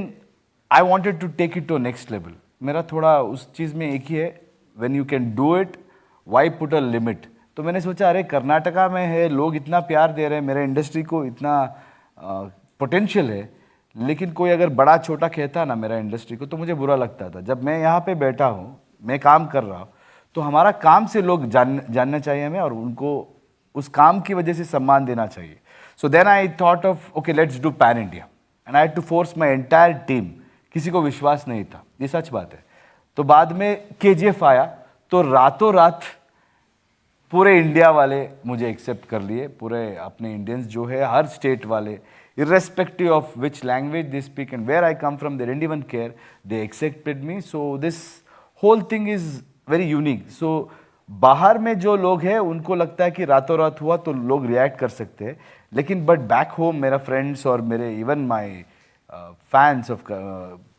I wanted to take it to a next level. मेरा थोड़ा उस चीज़ में एक ही है, when you can do it, why put a limit? तो मैंने सोचा अरे कर्नाटका में है, लोग इतना प्यार दे रहे हैं, मेरे इंडस्ट्री को इतना पोटेंशियल है, लेकिन कोई अगर बड़ा छोटा कहता ना मेरा इंडस्ट्री को तो मुझे बुरा लगता था। जब मैं यहाँ पे बैठा हूँ, मैं काम कर रहा हूँ, तो हमारा काम से लोग जानना चाहिए हमें और उनको उस काम की वजह से सम्मान देना चाहिए। So then I thought of okay let's do pan India and I had to force my entire team. किसी को विश्वास नहीं था, ये सच बात है। तो बाद में केजीएफ आया तो रातों रात पूरे इंडिया वाले मुझे एक्सेप्ट कर लिए, पूरे अपने इंडियंस जो है हर स्टेट वाले, irrespective of which language they speak and where I come from, they didn't even care. They accepted me. So this whole thing is very unique. So बाहर में जो लोग हैं उनको लगता है कि रातों रात हुआ तो लोग रिएक्ट कर सकते हैं, लेकिन बट बैक होम मेरा फ्रेंड्स और मेरे even my fans of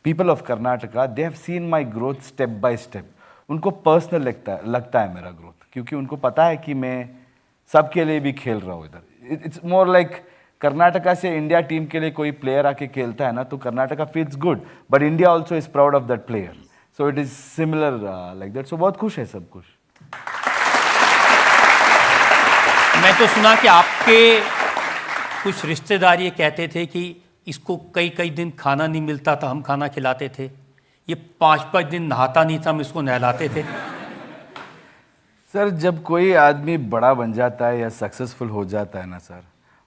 people of Karnataka, they have seen my growth step by step. उनको पर्सनल लगता है मेरा ग्रोथ, क्योंकि उनको पता है कि मैं सबके लिए भी खेल रहा हूँ इधर। इट्स मोर लाइक कर्नाटका से इंडिया टीम के लिए कोई प्लेयर आके खेलता है ना तो Karnataka feels good, but India also is proud of that player. So it is similar like that. So बहुत खुश है सब कुछ। मैं तो सुना कि आपके कुछ रिश्तेदार ये कहते थे कि इसको कई दिन खाना नहीं मिलता था, हम खाना खिलाते थे, ये 5 दिन नहाता नहीं था, हम इसको नहलाते थे। सर जब कोई आदमी बड़ा बन जाता है या सक्सेसफुल हो जाता है ना सर,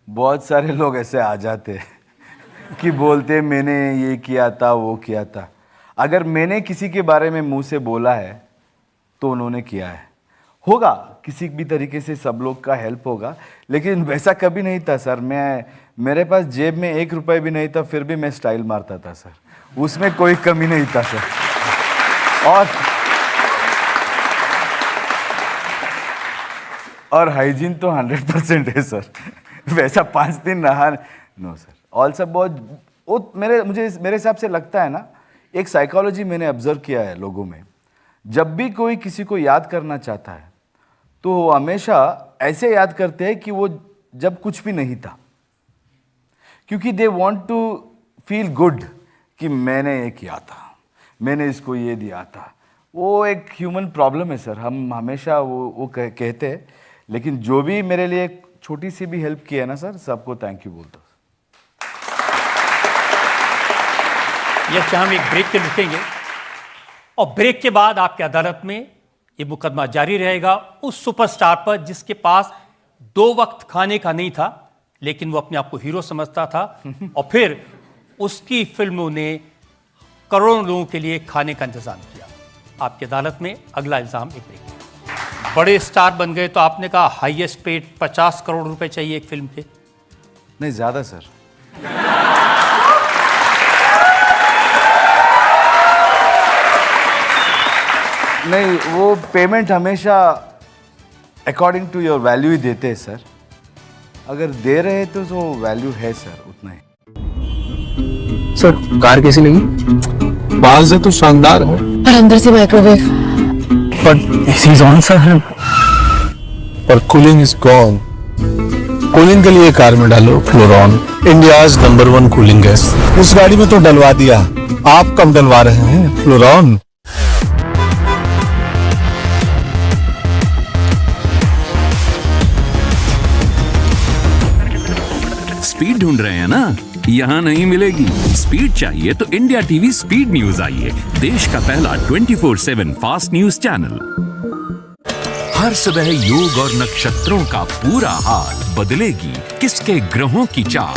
बहुत सारे लोग ऐसे आ जाते हैं कि बोलते मैंने ये किया था वो किया था। अगर मैंने किसी के बारे में मुंह से बोला है तो उन्होंने किया है, होगा किसी भी तरीके से सब लोग का हेल्प होगा, लेकिन वैसा कभी नहीं था सर। मेरे पास जेब में 1 रुपये भी नहीं था, फिर भी मैं स्टाइल मारता था सर, उसमें कोई कमी नहीं था सर। और हाइजीन तो 100% है सर, वैसा 5 दिन नहा नो सर। ऑल सब बहुत मेरे हिसाब से लगता है ना, एक साइकोलॉजी मैंने ऑब्जर्व किया है लोगों में, जब भी कोई किसी को याद करना चाहता है तो वो हमेशा ऐसे याद करते हैं कि वो जब कुछ भी नहीं था, क्योंकि they want to feel good कि मैंने ये किया था, मैंने इसको ये दिया था। वो एक ह्यूमन प्रॉब्लम है सर, हम हमेशा वो कहते हैं, लेकिन जो भी मेरे लिए छोटी सी भी हेल्प की है ना सर, सबको थैंक यू बोलता हूँ। यस, हम एक ब्रेक पे रुकेंगे और ब्रेक के बाद आपकी अदालत में ये मुकदमा जारी रहेगा उस सुपरस्टार पर जिसके पास 2 वक्त खाने का नहीं था, लेकिन वो अपने आप को हीरो समझता था और फिर उसकी फिल्मों ने करोड़ों लोगों के लिए खाने का इंतजाम किया। आपकी अदालत में अगला इल्जाम एक ब्रेक। बड़े स्टार बन गए तो आपने कहा हाईएस्ट पेड 50 करोड़ रुपए चाहिए एक फिल्म के? नहीं, ज्यादा सर। नहीं, वो पेमेंट हमेशा अकॉर्डिंग टू योर वैल्यू ही देते हैं सर। अगर दे रहे तो जो वैल्यू है सर उतना ही। सर कार कैसी लगी? बाहर से तो शानदार है और अंदर से microwave, but AC is on sir, पर कूलिंग इज गॉन। कूलिंग के लिए कार में डालो फ्लोरॉन, इंडियाज नंबर 1 कूलिंग गैस। उस गाड़ी में तो डलवा दिया, आप कम डलवा रहे हैं फ्लोरॉन। स्पीड ढूंढ रहे हैं ना? यहाँ नहीं मिलेगी। स्पीड चाहिए तो इंडिया टीवी स्पीड न्यूज आइए, देश का पहला 24/7 फास्ट न्यूज चैनल। हर सुबह योग और नक्षत्रों का पूरा हाल बदलेगी किसके ग्रहों की चाल,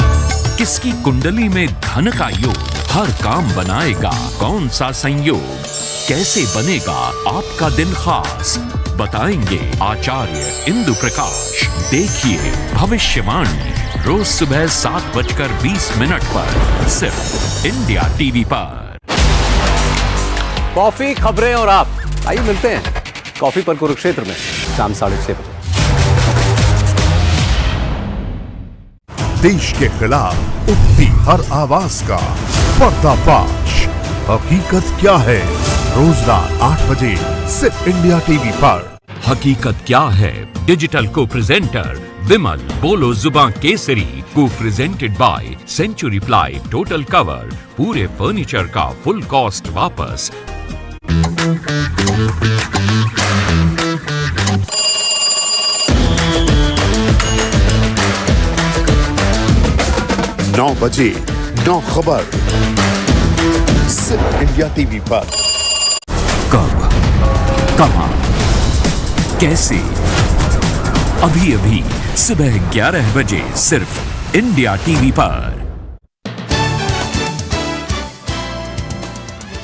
किसकी कुंडली में धन का योग, हर काम बनाएगा कौन सा संयोग, कैसे बनेगा आपका दिन खास, बताएंगे आचार्य इंदु प्रकाश। देखिए भविष्यवाणी रोज सुबह 7:20 पर सिर्फ इंडिया टीवी पर। कॉफी, खबरें और आप आइए मिलते हैं कॉफी पर कुरुक्षेत्र में शाम 6:30 बजे। देश के खिलाफ उठती हर आवाज का पर्दाफाश, हकीकत क्या है, रोज रात 8 बजे सिर्फ इंडिया टीवी पर। हकीकत क्या है डिजिटल को प्रेजेंटर विमल बोलो जुबान केसरी, को presented by century ply total cover, पूरे फर्नीचर का फुल कॉस्ट वापस। 9 बजे 9 खबर सिर्फ इंडिया टीवी पर। कब, कहां, कैसे, अभी अभी सुबह 11 बजे सिर्फ इंडिया टीवी पर।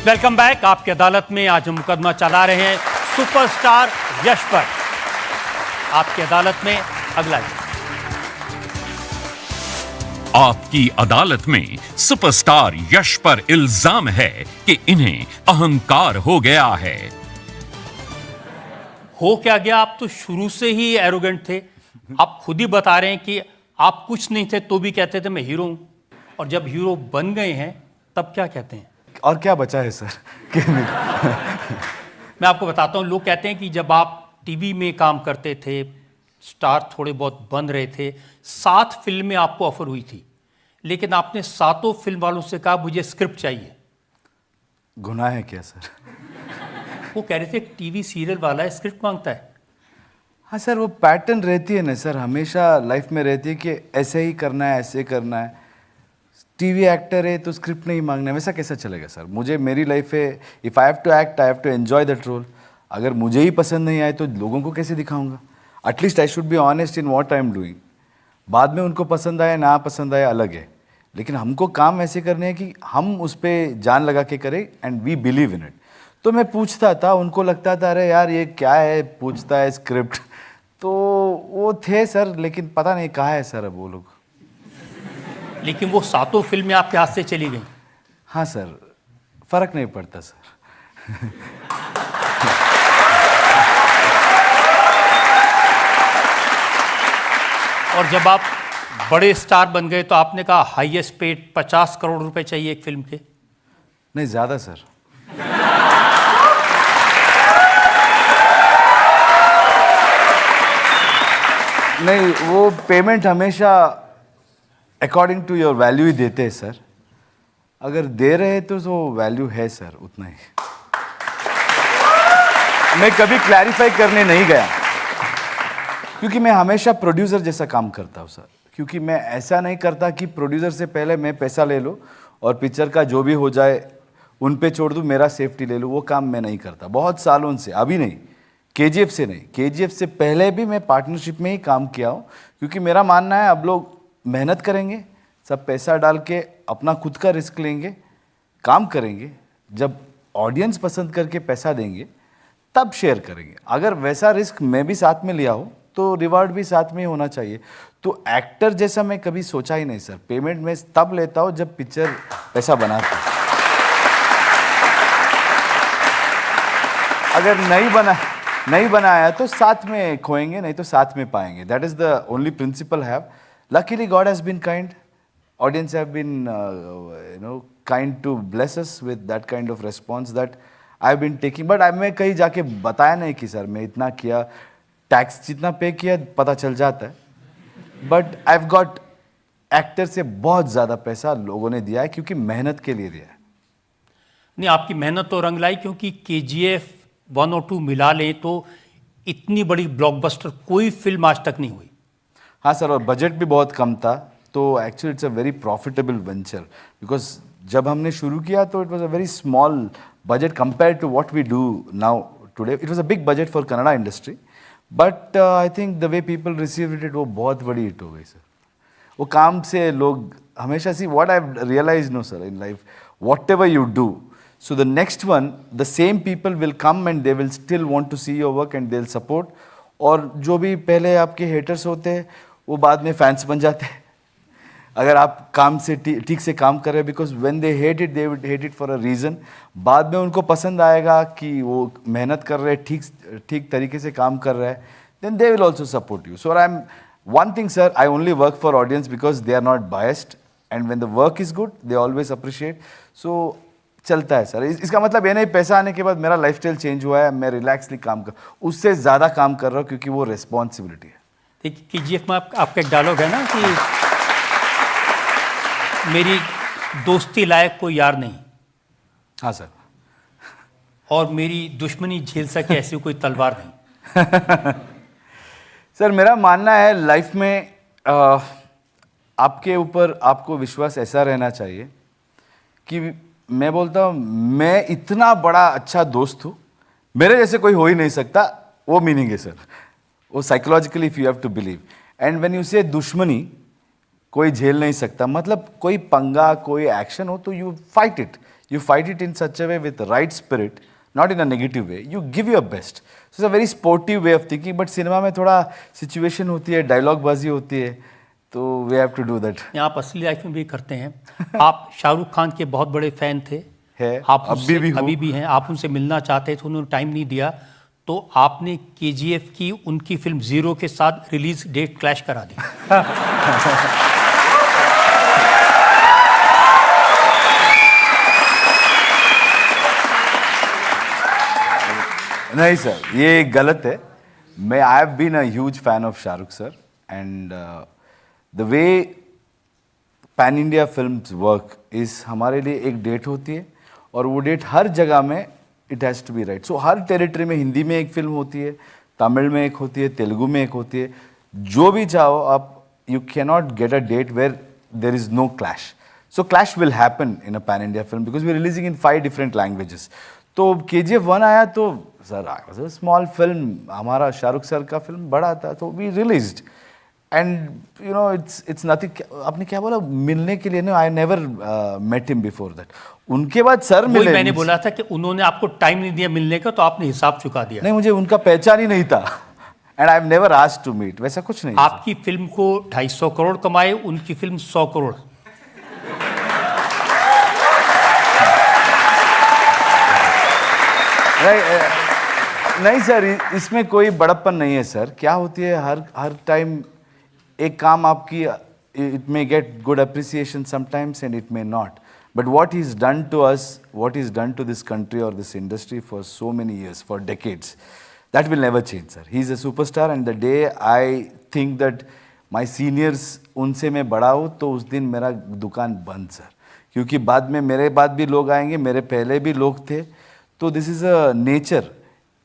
Welcome back. आपकी अदालत में आज हम मुकदमा चला रहे हैं सुपरस्टार यश पर। आपकी अदालत में अगला आपकी अदालत में सुपरस्टार यश पर इल्जाम है कि इन्हें अहंकार हो गया है। हो क्या गया? आप तो शुरू से ही एरोगेंट थे। आप खुद ही बता रहे हैं कि आप कुछ नहीं थे तो भी कहते थे मैं हीरो हूं, और जब हीरो बन गए हैं तब क्या कहते हैं? और क्या बचा है सर? मैं आपको बताता हूं, लोग कहते हैं कि जब आप टीवी में काम करते थे, स्टार थोड़े बहुत बन रहे थे, 7 फिल्में आपको ऑफर हुई थी, लेकिन आपने 7 फिल्म वालों से कहा मुझे स्क्रिप्ट चाहिए। गुनाह है क्या सर? वो कह रहे थे टीवी सीरियल वाला है, स्क्रिप्ट मांगता है। हाँ सर, वो पैटर्न रहती है ना सर, हमेशा लाइफ में रहती है कि ऐसे ही करना है, ऐसे करना है। टीवी एक्टर है तो स्क्रिप्ट नहीं मांगना है, वैसा कैसा चलेगा सर? मुझे मेरी लाइफ है, if I have to act I have to enjoy that role. अगर मुझे ही पसंद नहीं आए तो लोगों को कैसे दिखाऊंगा? At least I should be honest in what I am doing. बाद में उनको पसंद आया ना पसंद आया अलग है, लेकिन हमको काम ऐसे करने हैं कि हम उस पर जान लगा के करें and we believe in it. तो मैं पूछता था, उनको लगता था अरे यार ये क्या है, पूछता है स्क्रिप्ट। तो वो थे सर, लेकिन पता नहीं कहाँ है सर अब वो लोग। लेकिन वो 7 फिल्में आपके हाथ से चली गई। हाँ सर, फर्क नहीं पड़ता सर। और जब आप बड़े स्टार बन गए तो आपने कहा हाईएस्ट पेड 50 करोड़ रुपए चाहिए एक फिल्म के। नहीं ज़्यादा सर। नहीं, वो पेमेंट हमेशा अकॉर्डिंग टू योर वैल्यू ही देते हैं सर। अगर दे रहे तो वैल्यू है सर, उतना ही। मैं कभी क्लैरिफाई करने नहीं गया, क्योंकि मैं हमेशा प्रोड्यूसर जैसा काम करता हूँ सर। क्योंकि मैं ऐसा नहीं करता कि प्रोड्यूसर से पहले मैं पैसा ले लूँ और पिक्चर का जो भी हो जाए उन पे छोड़ दूँ, मेरा सेफ्टी ले लूँ। वो काम मैं नहीं करता बहुत सालों से। अभी नहीं, केजीएफ से नहीं, केजीएफ से पहले भी मैं पार्टनरशिप में ही काम किया हूँ। क्योंकि मेरा मानना है अब लोग मेहनत करेंगे, सब पैसा डाल के अपना खुद का रिस्क लेंगे, काम करेंगे, जब ऑडियंस पसंद करके पैसा देंगे तब शेयर करेंगे। अगर वैसा रिस्क मैं भी साथ में लिया हो तो रिवार्ड भी साथ में ही होना चाहिए। तो एक्टर जैसा मैं कभी सोचा ही नहीं सर। पेमेंट मैं तब लेता हूँ जब पिक्चर पैसा बनाता है। अगर नहीं बनाया तो साथ में खोएंगे, नहीं तो साथ में पाएंगे। That is the only principle have. Luckily God has been kind, audience have been kind to bless us with that kind of response that I have been taking. But मैं कहीं जाके बताया नहीं कि सर मैं इतना किया, टैक्स जितना पे किया पता चल जाता है। But I have got actor से बहुत ज़्यादा पैसा लोगों ने दिया है, क्योंकि मेहनत के लिए दिया है। नहीं, आपकी मेहनत तो रंग लाई, क्योंकि केजीएफ 1 और 2 मिला लें तो इतनी बड़ी ब्लॉकबस्टर कोई फिल्म आज तक नहीं हुई। हाँ सर, और बजट भी बहुत कम था तो actually it's a very profitable venture because जब हमने शुरू किया तो it was a very small budget compare to what we do now today. It was a big budget for Kannada industry but I think the way people receive it वो बहुत बड़ी हिट हो गई सर. वो काम से लोग हमेशा see what I realise no sir in life whatever you do so the next one the same people will come and they will still want to see your work and they'll support. और जो भी पहले आपके हेटर्स होते हैं वो बाद में फैंस बन जाते हैं अगर आप काम से ठीक से काम कर रहे हैं because when they hate it they would hate it for a reason. बाद में उनको पसंद आएगा कि वो मेहनत कर रहे हैं ठीक तरीके से काम कर रहा है then they will also support you. So I am one thing sir I only work for audience because they are not biased and when the work is good they always appreciate. So चलता है सर. इसका मतलब ये नहीं पैसा आने के बाद मेरा लाइफस्टाइल चेंज हुआ है मैं रिलैक्सली काम कर उससे ज़्यादा काम कर रहा हूँ क्योंकि वो रिस्पॉन्सिबिलिटी है. देखिए केजीएफ में आपका एक डायलॉग है ना कि मेरी दोस्ती लायक कोई यार नहीं. हाँ सर. और मेरी दुश्मनी झेल सके ऐसी कोई तलवार नहीं. सर मेरा मानना है लाइफ में आपके ऊपर आपको विश्वास ऐसा रहना चाहिए कि मैं बोलता हूँ मैं इतना बड़ा अच्छा दोस्त हूँ मेरे जैसे कोई हो ही नहीं सकता. वो मीनिंग है सर. वो psychologically if you have to believe and when you say दुश्मनी कोई झेल नहीं सकता मतलब कोई पंगा कोई एक्शन हो तो you fight it in such a way with right spirit not in a negative way. You give your best. So it's a very sportive way of thinking. But cinema में थोड़ा सिचुएशन होती है डायलॉग बाजी होती है तो we have to do that. आप असली लाइफ में भी करते हैं. आप शाहरुख खान के बहुत बड़े फैन थे. आप अभी भी हैं. आप उनसे मिलना चाहते थे उन्होंने टाइम नहीं दिया तो आपने केजीएफ की उनकी फिल्म जीरो के साथ रिलीज डेट क्लैश करा दी. नहीं सर ये गलत है. मैं I have been a huge fan of Shahrukh sir and the way pan India films work is हमारे लिए एक डेट होती है और वो डेट हर जगह में it has to be right. So हर टेरिटरी में हिंदी में एक फिल्म होती है तमिल में एक होती है तेलुगु में एक होती है. जो भी चाहो आप you can not get a date where there is no clash. So clash will happen in a pan India film because we releasing in 5 different languages. तो KGF 1 आया तो सर स्मॉल फिल्म हमारा शाहरुख सर का फिल्म बड़ा था तो we released and you know it's nothing. आपने क्या बोला मिलने के लिए ना I never met him before that. उनके बाद सर मिले. मैंने बोला था कि उन्होंने आपको टाइम नहीं दिया मिलने का तो आपने हिसाब चुका दिया. नहीं मुझे उनका पहचान ही नहीं था and I have never asked to meet. वैसा कुछ नहीं. आपकी फिल्म को 250 करोड़ कमाए उनकी फिल्म 100 करोड़. नहीं सर इसमें कोई बड़प्पन नहीं है सर. क्या होती है हर टाइम एक काम आपकी it may get good appreciation sometimes and it may not. But what he's done to us, what he's done to this country or this industry for so many years, for decades, that will never change sir. He's a superstar and the day I think that my seniors उनसे मैं बड़ा हूँ तो उस दिन मेरा दुकान बंद सर. क्योंकि बाद में मेरे बाद भी लोग आएंगे मेरे पहले भी लोग थे तो दिस इज़ अ नेचर.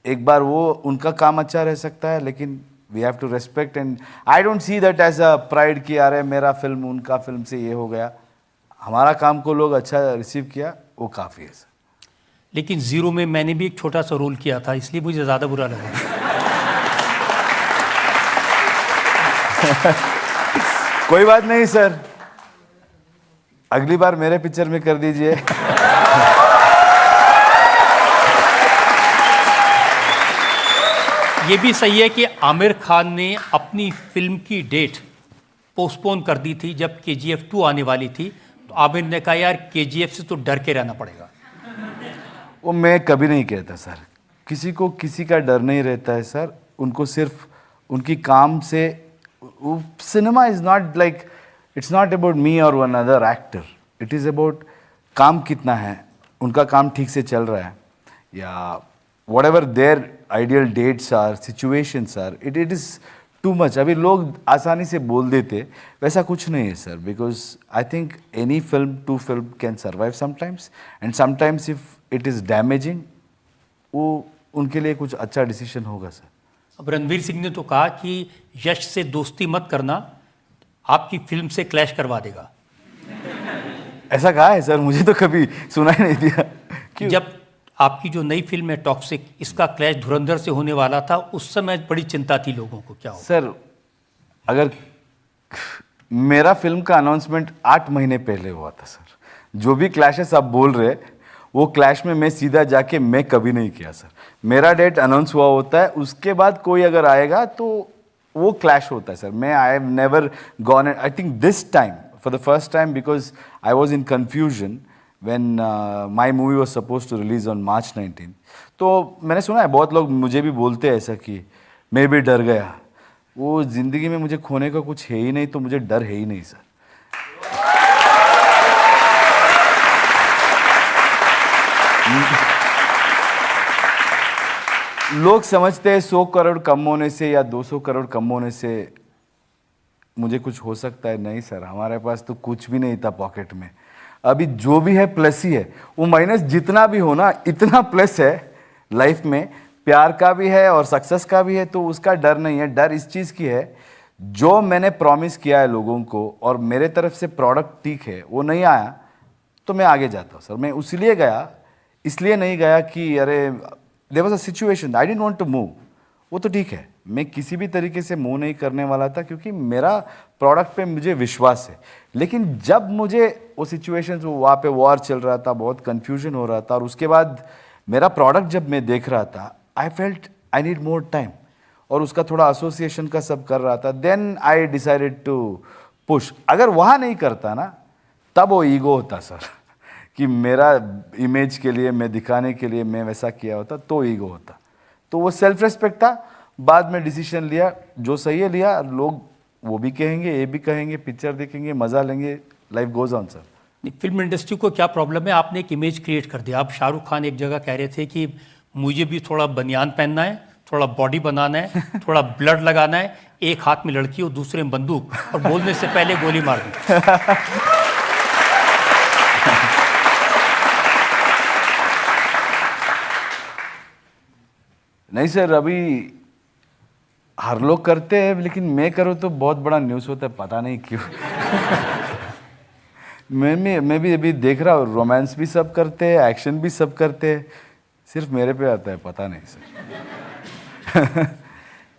एक बार वो उनका काम अच्छा रह सकता है लेकिन we have to respect and I don't see that as a pride कि यार मेरा फिल्म उनका फिल्म से ये हो गया. हमारा काम को लोग अच्छा रिसीव किया वो काफ़ी है सर. लेकिन जीरो में मैंने भी एक छोटा सा रोल किया था इसलिए मुझे ज़्यादा बुरा लगा. कोई बात नहीं सर अगली बार मेरे पिक्चर में कर दीजिए. ये भी सही है कि आमिर खान ने अपनी फिल्म की डेट पोस्टपोन कर दी थी जब KGF 2 आने वाली थी तो आमिर ने कहा यार KGF से तो डर के रहना पड़ेगा. वो मैं कभी नहीं कहता सर. किसी को किसी का डर नहीं रहता है सर. उनको सिर्फ उनकी काम से cinema is not like it's not about me और one other actor. It is about काम कितना है उनका काम ठीक से चल रहा है या whatever their ideal dates are, situations are, it is too much. अभी लोग आसानी से बोल देते वैसा कुछ नहीं है sir because I think any film to film can survive sometimes and sometimes if it is damaging वो उनके लिए कुछ अच्छा डिसीजन होगा सर. अब रणवीर सिंह ने तो कहा कि यश से दोस्ती मत करना आपकी फिल्म से क्लैश करवा देगा। ऐसा कहा है सर? मुझे तो कभी सुना ही नहीं दिया। क्यों? जब आपकी जो नई फिल्म है टॉक्सिक, इसका क्लैश धुरंधर से होने वाला था, उस समय बड़ी चिंता थी लोगों को, क्या हो? सर अगर मेरा फिल्म का अनाउंसमेंट 8 महीने पहले हुआ था सर, जो भी क्लैशेस आप बोल रहे वो क्लैश में मैं सीधा जाके मैं कभी नहीं किया सर। मेरा डेट अनाउंस हुआ होता है, उसके बाद कोई अगर आएगा तो वो क्लैश होता है सर। मैं I have never gone, I think this time for the first time, because I was in confusion when my movie was supposed to release on March 19. तो मैंने सुना है बहुत लोग मुझे भी बोलते हैं ऐसा कि मैं भी डर गया। वो ज़िंदगी में मुझे खोने का कुछ है ही नहीं, तो मुझे डर है ही नहीं सर। लोग समझते हैं 100 करोड़ कम होने से या 200 करोड़ कम होने से मुझे कुछ हो सकता है। नहीं सर, हमारे पास तो कुछ भी नहीं था पॉकेट में। अभी जो भी है प्लस ही है। वो माइनस जितना भी हो ना, इतना प्लस है लाइफ में। प्यार का भी है और सक्सेस का भी है, तो उसका डर नहीं है। डर इस चीज़ की है, जो मैंने प्रॉमिस किया है लोगों को और मेरे तरफ से प्रोडक्ट ठीक है, वो नहीं आया तो मैं आगे जाता हूँ सर। मैं उसलिए गया, इसलिए नहीं गया कि अरे there was a situation, I didn't want to move. वो तो ठीक है, मैं किसी भी तरीके से मूव नहीं करने वाला था, क्योंकि मेरा प्रोडक्ट पे मुझे विश्वास है। लेकिन जब मुझे वो सिचुएशंस, वो वहाँ पे वॉर चल रहा था, बहुत कन्फ्यूजन हो रहा था, और उसके बाद मेरा प्रोडक्ट जब मैं देख रहा था, I felt I need more time, और उसका थोड़ा एसोसिएशन का सब कर रहा था। Then I decided to push. अगर वहाँ नहीं करता ना, तब वो ईगो होता सर कि मेरा इमेज के लिए, मैं दिखाने के लिए मैं वैसा किया होता, तो ईगो होता। तो वो सेल्फ रेस्पेक्ट था। बाद में डिसीजन लिया, जो सही है लिया। लोग वो भी कहेंगे, ये भी कहेंगे, पिक्चर देखेंगे, मज़ा लेंगे, life goes on sir. Film industry को क्या प्रॉब्लम है, आपने एक इमेज क्रिएट कर दिया। आप शाहरुख खान एक जगह कह रहे थे कि मुझे भी थोड़ा बनियान पहनना है, थोड़ा बॉडी बनाना है, थोड़ा ब्लड लगाना है, एक हाथ में लड़की और दूसरे में बंदूक, और बोलने से पहले गोली मार दी। नहीं सर, अभी हर लोग करते हैं, लेकिन मैं करूँ तो बहुत बड़ा न्यूज़ होता है, पता नहीं क्यों। मैं भी अभी देख रहा हूँ, रोमांस भी सब करते हैं, एक्शन भी सब करते हैं, सिर्फ मेरे पे आता है, पता नहीं सर।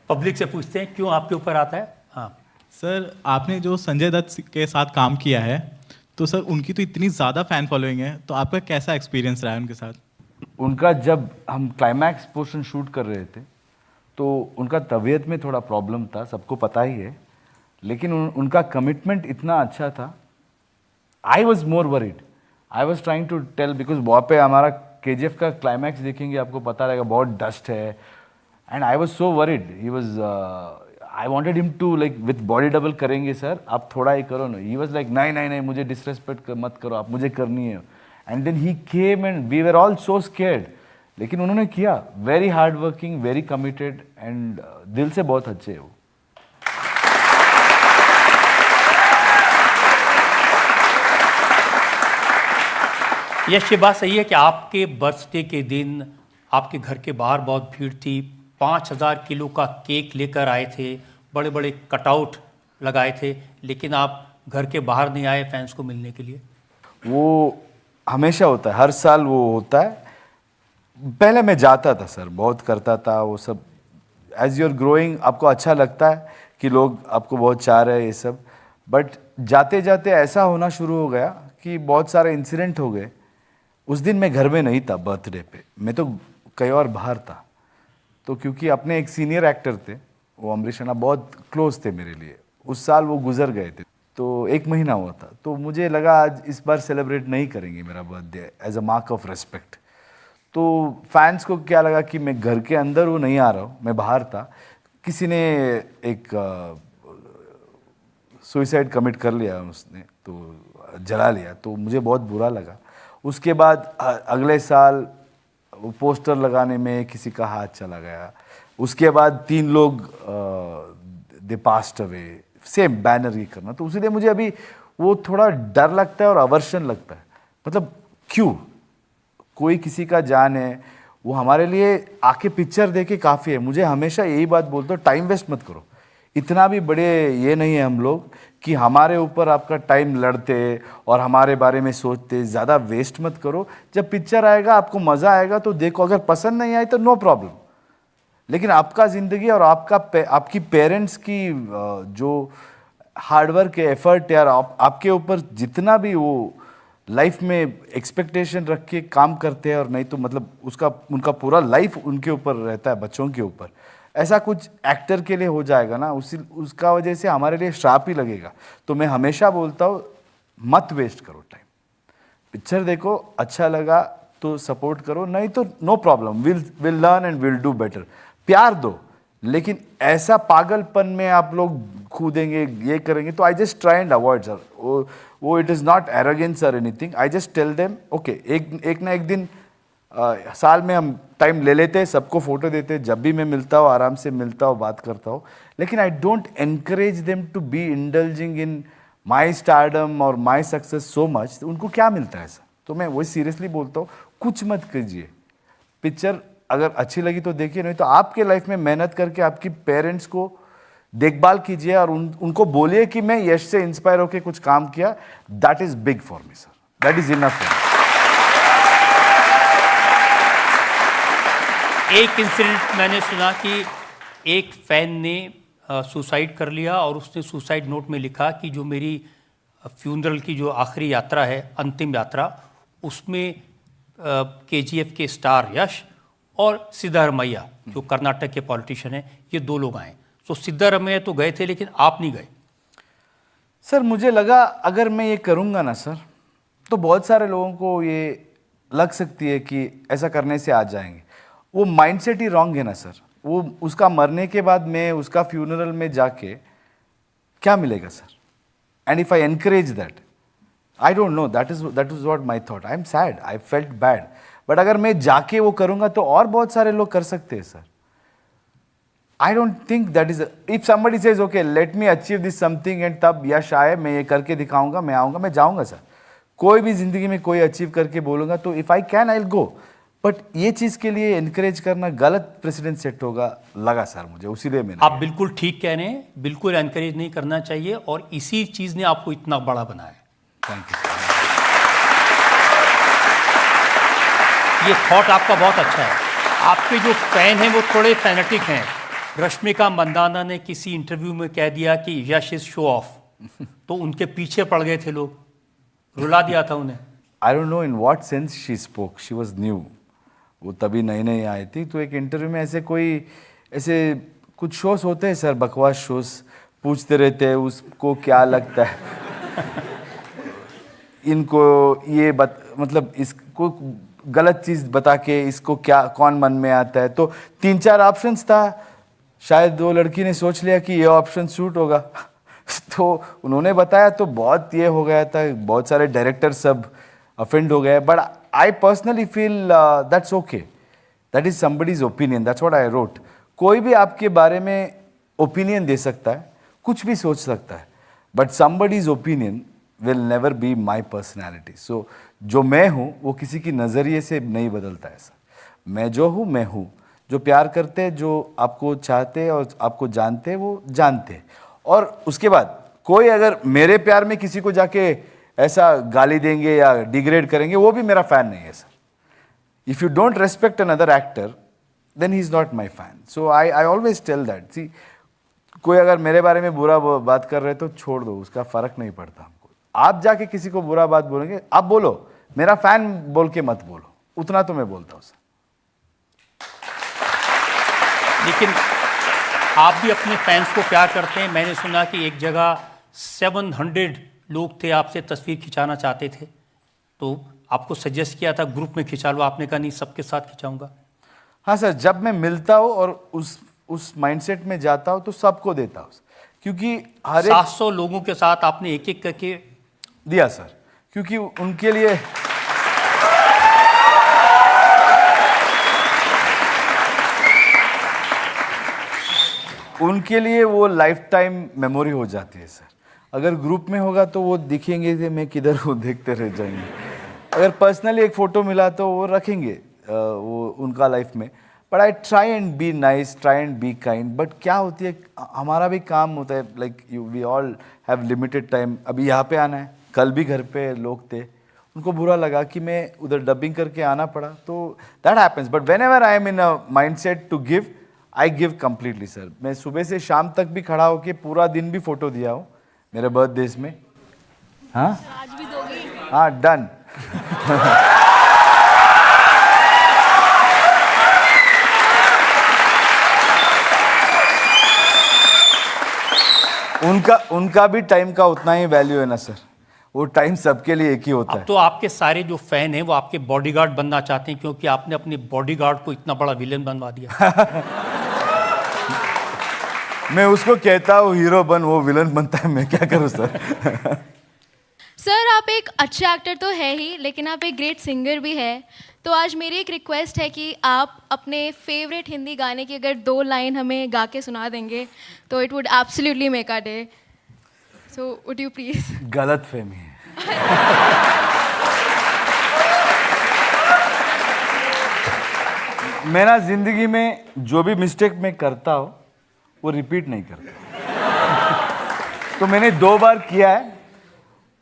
पब्लिक से पूछते हैं क्यों आपके ऊपर आता है। हाँ सर, आपने जो संजय दत्त के साथ काम किया है, तो सर उनकी तो इतनी ज़्यादा फ़ैन फॉलोइंग है, तो आपका कैसा एक्सपीरियंस रहा है उनके साथ? उनका जब हम क्लाइमैक्स पोर्शन शूट कर रहे थे, तो उनका तबीयत में थोड़ा प्रॉब्लम था, सबको पता ही है, लेकिन उनका कमिटमेंट इतना अच्छा था। I was more worried, I was trying to tell, because वहाँ पे हमारा KGF का क्लाइमैक्स देखेंगे आपको पता रहेगा, बहुत डस्ट है, and I was so worried. He was, I wanted him to like with body double करेंगे सर, आप थोड़ा ही करो ना। ही वॉज लाइक नहीं नहीं नहीं, मुझे डिसरेस्पेक्ट मत करो, आप मुझे करनी है। And then he came and we were all so scared, लेकिन उन्होंने किया। Very hard working, very committed, and दिल से बहुत अच्छे है वो। यश, ये बात सही है कि आपके बर्थडे के दिन आपके घर के बाहर बहुत भीड़ थी, 5000 किलो का केक लेकर आए थे, बड़े बड़े कटआउट लगाए थे, लेकिन आप घर के बाहर नहीं आए फैंस को मिलने के लिए? वो हमेशा होता है, हर साल वो होता है। पहले मैं जाता था सर, बहुत करता था वो सब। एज यूर ग्रोइंग आपको अच्छा लगता है कि लोग आपको बहुत चाह रहे हैं ये सब, बट जाते जाते ऐसा होना शुरू हो गया कि बहुत सारे इंसिडेंट हो गए। उस दिन मैं घर में नहीं था बर्थडे पे, मैं तो कहीं और बाहर था। तो क्योंकि अपने एक सीनियर एक्टर थे, वो अमरीश अन्ना, बहुत क्लोज थे मेरे लिए, उस साल वो गुजर गए थे, तो 1 महीना हुआ था। तो मुझे लगा आज इस बार सेलिब्रेट नहीं करेंगे मेरा birthday as a mark of respect. तो फैंस को क्या लगा कि मैं घर के अंदर वो नहीं आ रहा हूँ, मैं बाहर था। किसी ने एक सुइसाइड कमिट कर लिया उसने, तो जला लिया, तो मुझे बहुत बुरा लगा। उसके बाद अगले साल वो पोस्टर लगाने में किसी का हाथ चला गया। उसके बाद 3 लोग दे पास्ट अवे, सेम बैनर ये करना। तो इसलिए मुझे अभी वो थोड़ा डर लगता है और अवर्शन लगता है। मतलब क्यों, कोई किसी का जान है, वो हमारे लिए आके पिक्चर देके काफ़ी है। मुझे हमेशा यही बात बोलता हूँ, टाइम वेस्ट मत करो। इतना भी बड़े ये नहीं है हम लोग कि हमारे ऊपर आपका टाइम लड़ते और हमारे बारे में सोचते। ज़्यादा वेस्ट मत करो। जब पिक्चर आएगा आपको मज़ा आएगा तो देखो, अगर पसंद नहीं आए तो नो प्रॉब्लम। लेकिन आपका ज़िंदगी और आपकी पेरेंट्स की जो हार्डवर्क है, एफर्ट यार, आपके ऊपर जितना भी वो लाइफ में एक्सपेक्टेशन रख के काम करते हैं, और नहीं तो मतलब उनका पूरा लाइफ उनके ऊपर रहता है, बच्चों के ऊपर। ऐसा कुछ एक्टर के लिए हो जाएगा ना, उसका वजह से हमारे लिए श्राप ही लगेगा। तो मैं हमेशा बोलता हूँ मत वेस्ट करो टाइम। पिक्चर देखो, अच्छा लगा तो सपोर्ट करो, नहीं तो no problem, will learn and will do better. प्यार दो, लेकिन ऐसा पागलपन में आप लोग कूदेंगे, ये करेंगे, तो I just try and avoid sir. वो इट इज़ नॉट एरोगेंस और anything. I just tell them okay, एक ना एक दिन साल में हम टाइम ले लेते हैं, सबको फोटो देते हैं। जब भी मैं मिलता हूँ आराम से मिलता हूँ, बात करता हूँ, लेकिन I don't encourage them to be indulging in my stardom और माई सक्सेस सो मच। उनको क्या मिलता है ऐसा? तो मैं वही सीरियसली बोलता हूँ, कुछ मत कीजिए। पिक्चर अगर अच्छी लगी तो देखिए, नहीं तो आपके लाइफ में मेहनत करके आपकी पेरेंट्स को देखभाल कीजिए और उनको बोलिए कि मैं यश से इंस्पायर होकर कुछ काम किया। That is big for me sir, that is enough for me. एक इंसिडेंट मैंने सुना कि एक फैन ने सुसाइड कर लिया और उसने सुसाइड नोट में लिखा कि जो मेरी फ्यूनरल की जो आखिरी यात्रा है, अंतिम यात्रा, उसमें KGF के स्टार यश और सिद्धारमैया जो कर्नाटक के पॉलिटिशियन हैं, ये 2 लोग आए। तो सिद्धारमैया तो गए थे लेकिन आप नहीं गए। सर मुझे लगा अगर मैं ये करूँगा ना सर, तो बहुत सारे लोगों को ये लग सकती है कि ऐसा करने से आ जाएंगे। वो माइंडसेट ही रॉन्ग है ना सर। वो उसका मरने के बाद मैं उसका फ्यूनरल में जाके क्या मिलेगा sir? And if I encourage that, I don't know, that is what my thought. I am sad, I felt bad, but अगर मैं जाके वो करूँगा तो और बहुत सारे लोग कर सकते हैं sir. I don't think that is, if somebody says okay let me achieve this something and तब यश आए, मैं ये करके दिखाऊंगा, मैं आऊँगा, मैं जाऊँगा सर। कोई भी जिंदगी में कोई अचीव करके बोलूँगा तो if I can I will go, but ये चीज़ के लिए इनकरेज करना गलत प्रेसिडेंट सेट होगा लगा सर मुझे, उसीलिए मैंने। आप बिल्कुल ठीक कह रहे हैं, बिल्कुल एनकरेज नहीं करना चाहिए और इसी चीज़ ने आपको इतना बड़ा बनाया। Thank you. ये थॉट आपका बहुत अच्छा है। आपके जो फैन हैं वो थोड़े फैनेटिक हैं। रश्मिका मंदाना ने किसी इंटरव्यू में कह दिया कि यश इज शो ऑफ, तो उनके पीछे पड़ गए थे लोग, रुला दिया था उन्हें। I don't know in what sense she spoke, she was new, वो तभी नई नई आई थी। तो एक इंटरव्यू में ऐसे कुछ शोज होते हैं सर, बकवास शोज, पूछते रहते हैं उसको क्या लगता है इनको ये मतलब इसको गलत चीज़ बता के इसको क्या कौन मन में आता है। तो 3-4 ऑप्शंस था, शायद वो लड़की ने सोच लिया कि ये ऑप्शन सूट होगा तो उन्होंने बताया तो बहुत ये हो गया था, बहुत सारे डायरेक्टर सब अफेंड हो गए। But I personally feel that's okay, that is somebody's opinion, that's what I wrote. कोई भी आपके बारे में ओपिनियन दे सकता है, कुछ भी सोच सकता है, but somebody's opinion will never be my personality. So जो मैं हूँ वो किसी की नज़रिए से नहीं बदलता है सर। मैं जो हूँ मैं हूँ। जो प्यार करते हैं, जो आपको चाहते हैं और आपको जानते हैं, वो जानते हैं। और उसके बाद कोई अगर मेरे प्यार में किसी को जाके ऐसा गाली देंगे या डिग्रेड करेंगे, वो भी मेरा फ़ैन नहीं है sir. If you don't respect another actor then he is not my fan. So I always tell that, see कोई अगर मेरे बारे में बुरा बात कर रहे तो छोड़ दो, उसका फ़र्क नहीं पड़ता हमको। आप जाके किसी को बुरा बात बोलेंगे, आप बोलो, मेरा फ़ैन बोल के मत बोलो, उतना तो मैं बोलता हूँ सर। लेकिन आप भी अपने फैंस को प्यार करते हैं। मैंने सुना कि एक जगह 700 लोग थे आपसे तस्वीर खिंचाना चाहते थे, तो आपको सजेस्ट किया था ग्रुप में खिंचा लो, आपने कहा नहीं सबके साथ खिंचाऊंगा। हाँ सर, जब मैं मिलता हूँ और उस माइंडसेट में जाता हूँ तो सबको देता हूँ, क्योंकि हर 700 लोगों के साथ आपने एक एक करके दिया सर, क्योंकि उनके लिए वो लाइफ टाइम मेमोरी हो जाती है सर। अगर ग्रुप में होगा तो वो दिखेंगे कि मैं किधर हूँ, देखते रह जाएंगे। अगर पर्सनली एक फ़ोटो मिला तो वो रखेंगे वो उनका लाइफ में, but I try and be nice, try and be kind. But क्या होती है, हमारा भी काम होता है, like we all have limited time. अभी यहाँ पे आना है, कल भी घर पे लोग थे, उनको बुरा लगा कि मैं उधर डबिंग करके आना पड़ा, तो that happens. But whenever I am in a mindset to give, I give completely sir. मैं सुबह से शाम तक भी खड़ा होके पूरा दिन भी फोटो दिया हूँ मेरे बर्थडेज में. हाँ हाँ, डन. उनका भी टाइम का उतना ही वैल्यू है ना सर. वो टाइम सबके लिए एक ही होता है. तो आपके सारे जो फैन हैं वो आपके बॉडीगार्ड बनना चाहते हैं, क्योंकि आपने अपने बॉडीगार्ड को इतना बड़ा विलेन बनवा दिया. मैं उसको कहता हूँ हीरो बन, वो विलन बनता है, मैं क्या करूँ सर. सर आप एक अच्छे एक्टर तो है ही, लेकिन आप एक ग्रेट सिंगर भी है. तो आज मेरी एक रिक्वेस्ट है कि आप अपने फेवरेट हिंदी गाने की अगर 2 लाइन हमें गा के सुना देंगे तो it would absolutely make our day. So would you please. गलत फहमी है. मैं ना जिंदगी में जो भी मिस्टेक मैं करता हूँ वो रिपीट नहीं करता. तो मैंने 2 बार किया है.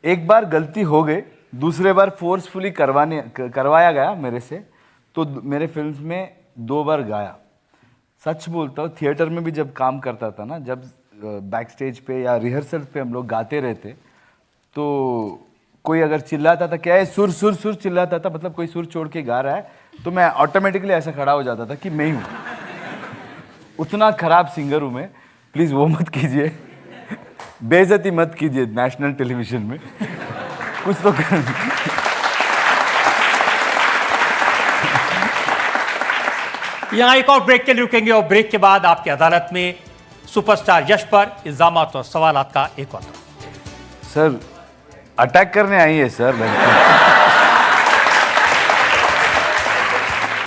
एक बार गलती हो गई, दूसरे बार फोर्सफुली करवाया गया मेरे से, तो मेरे फिल्म्स में 2 बार गाया. सच बोलता हूँ, थिएटर में भी जब काम करता था ना, जब बैक स्टेज पे या रिहर्सल पे हम लोग गाते रहते, तो कोई अगर चिल्लाता था, क्या है सुर सुर सुर चिल्लाता था, मतलब कोई सुर छोड़ के गा रहा है, तो मैं ऑटोमेटिकली ऐसा खड़ा हो जाता था कि मैं ही हूँ. उतना खराब सिंगर हूँ मैं. प्लीज़ वो मत कीजिए, बेइज्जती मत कीजिए नेशनल टेलीविजन में. कुछ तो कर. यहाँ एक और ब्रेक के लिए रुकेंगे और ब्रेक के बाद आपकी अदालत में सुपरस्टार यश पर इल्जामात और सवालात का एक और सर अटैक करने आई है सर.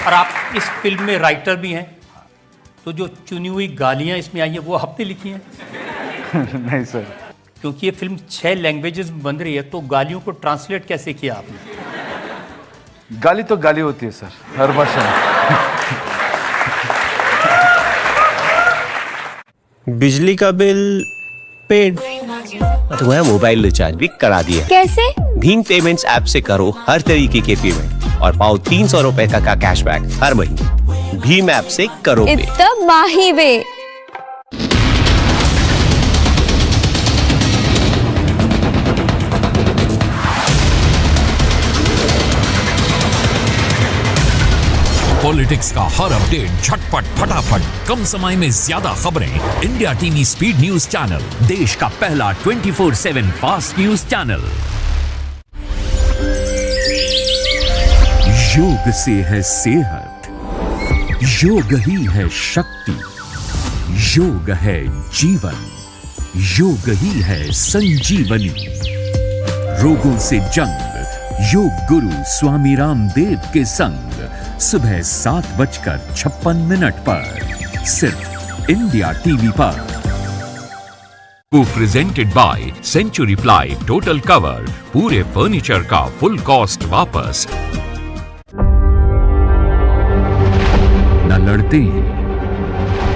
और आप इस फिल्म में राइटर भी हैं, तो जो चुनी हुई गालियां इसमें आई हैं वो आपने लिखी हैं? नहीं सर, क्योंकि ये फिल्म 6 लैंग्वेजेस में बन रही है, तो गालियों को ट्रांसलेट कैसे किया आपने? गाली तो गाली होती है सर, हर भाषा में. बिजली का बिल पेड, तुम्हारा मोबाइल रिचार्ज भी करा दिया. कैसे? भीम पेमेंट्स ऐप से करो हर तरीके के पेमेंट और पाओ 300 रुपए तक का कैशबैक हर महीने. भीम ऐप से करो पे. इतना माही वे. पॉलिटिक्स का हर अपडेट झटपट फटाफट कम समय में ज्यादा खबरें. India TV speed news channel, देश का पहला 24/7 फास्ट न्यूज चैनल. योग से है सेहत, योग ही है शक्ति, योग है जीवन, योग ही है संजीवनी. रोगों से जंग योग गुरु स्वामी रामदेव के संग सुबह 7:56 पर सिर्फ इंडिया टीवी पर. को presented by century ply total cover. पूरे फर्नीचर का फुल कॉस्ट वापस. न लड़ते हैं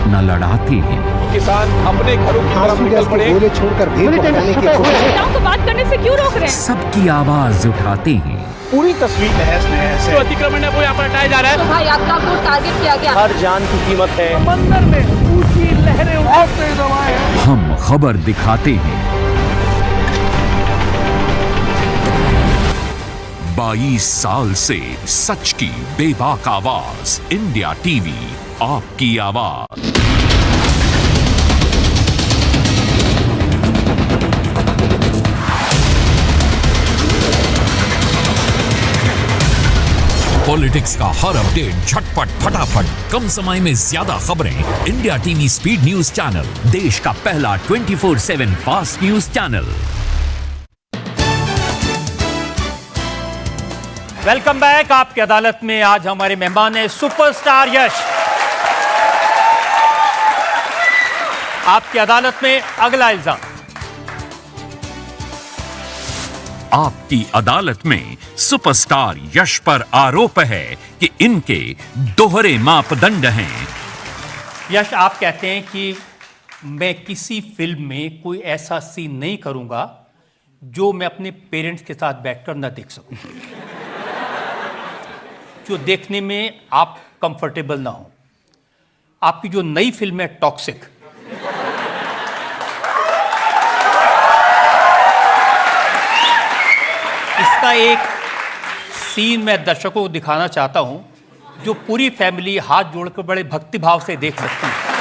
न लड़ाते हैं. किसान अपने घरों की तरफ निकल पड़े, गोले छोड़कर भीड़ भगाने की कोशिश. तो बात करने से क्यों रोक रहे हैं? सबकी आवाज उठाते हैं. पूरी तस्वीर तहस नहस है. जो अतिक्रमण है वो यहाँ पर हटाया जा रहा है. तो भाई आपका आपको टारगेट किया गया. हर जान की कीमत है. समंदर में ऊंची लहरें उठते दबाए. हम खबर दिखाते हैं. 22 साल से सच की बेबाक आवाज. इंडिया टीवी, आपकी आवाज. पॉलिटिक्स का हर अपडेट झटपट फटाफट कम समय में ज्यादा खबरें. India TV speed news channel, देश का पहला 24/7 fast news channel. Welcome back. आपकी अदालत में आज हमारे मेहमान हैं सुपरस्टार यश. आपकी अदालत में अगला इल्जाम. आपकी अदालत में सुपरस्टार यश पर आरोप है कि इनके दोहरे मापदंड हैं। यश, आप कहते हैं कि मैं किसी फिल्म में कोई ऐसा सीन नहीं करूंगा जो मैं अपने पेरेंट्स के साथ बैठकर न देख सकूं, जो देखने में आप कंफर्टेबल ना हो। आपकी जो नई फिल्म है टॉक्सिक, इसका एक सीन मैं दर्शकों को दिखाना चाहता हूं जो पूरी फैमिली हाथ जोड़कर बड़े भक्ति भाव से देख सकती है।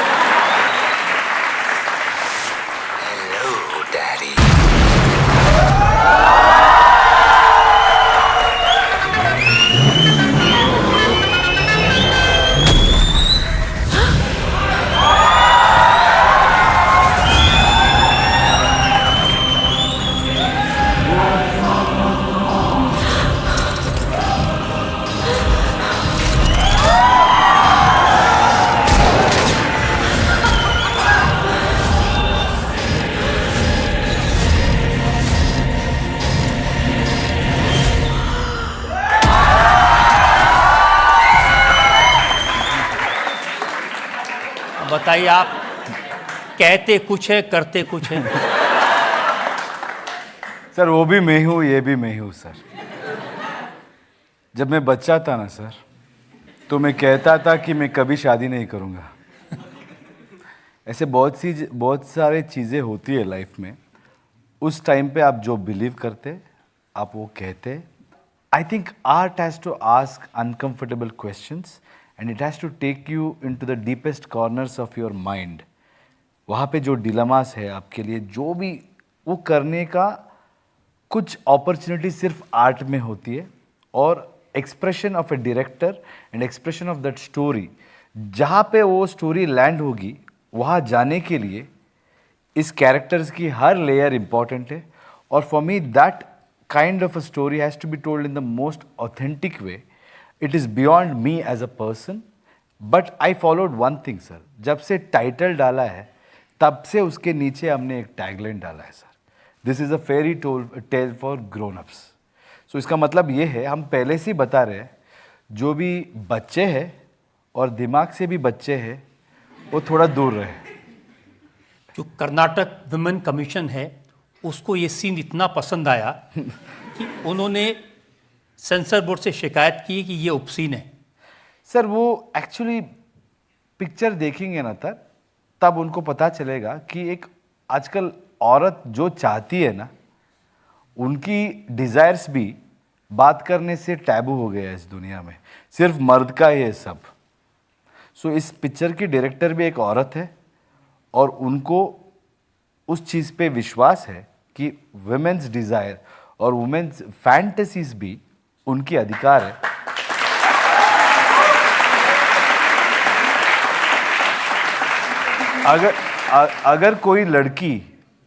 बताइए, आप कहते कुछ है करते कुछ है। सर वो भी मैं हूँ, ये भी मैं हूँ सर। जब मैं बच्चा था ना सर, तो मैं कहता था कि मैं कभी शादी नहीं करूँगा। ऐसे बहुत सारे चीज़ें होती है लाइफ में। उस टाइम पे आप जो बिलीव करते, आप वो कहते। I think art has to ask uncomfortable questions and it has to take you into the deepest corners of your mind. वहाँ पे जो डिलेमास है आपके लिए, जो भी वो करने का कुछ अपॉर्चुनिटी सिर्फ आर्ट में होती है। और expression of A director and expression of that story, जहाँ पे वो स्टोरी लैंड होगी, वहाँ जाने के लिए इस कैरेक्टर्स की हर लेयर इम्पॉर्टेंट है। और for me that kind of a story has to be told in the most authentic way. It is beyond me as a person, but I followed one thing sir. जब से टाइटल डाला है तब से उसके नीचे हमने एक टैगलाइन डाला है sir, this is a fairy tale for grown ups. So इसका मतलब ये है, हम पहले से ही बता रहे हैं, जो भी बच्चे हैं और दिमाग से भी बच्चे हैं वो थोड़ा दूर रहे। जो कर्नाटक वुमेन कमीशन है उसको ये सीन इतना पसंद आया कि उन्होंने सेंसर बोर्ड से शिकायत की कि ये ऑब्सीन है। सर वो एक्चुअली पिक्चर देखेंगे ना तब उनको पता चलेगा कि एक आजकल औरत जो चाहती है ना, उनकी डिज़ायर्स भी बात करने से टैबू हो गया है इस दुनिया में। सिर्फ मर्द का ही है सब। सो इस पिक्चर की डायरेक्टर भी एक औरत है और उनको उस चीज़ पे विश्वास है कि वुमेन्स डिज़ायर और वुमेन्स फैंटेसीज भी उनकी अधिकार है। अगर कोई लड़की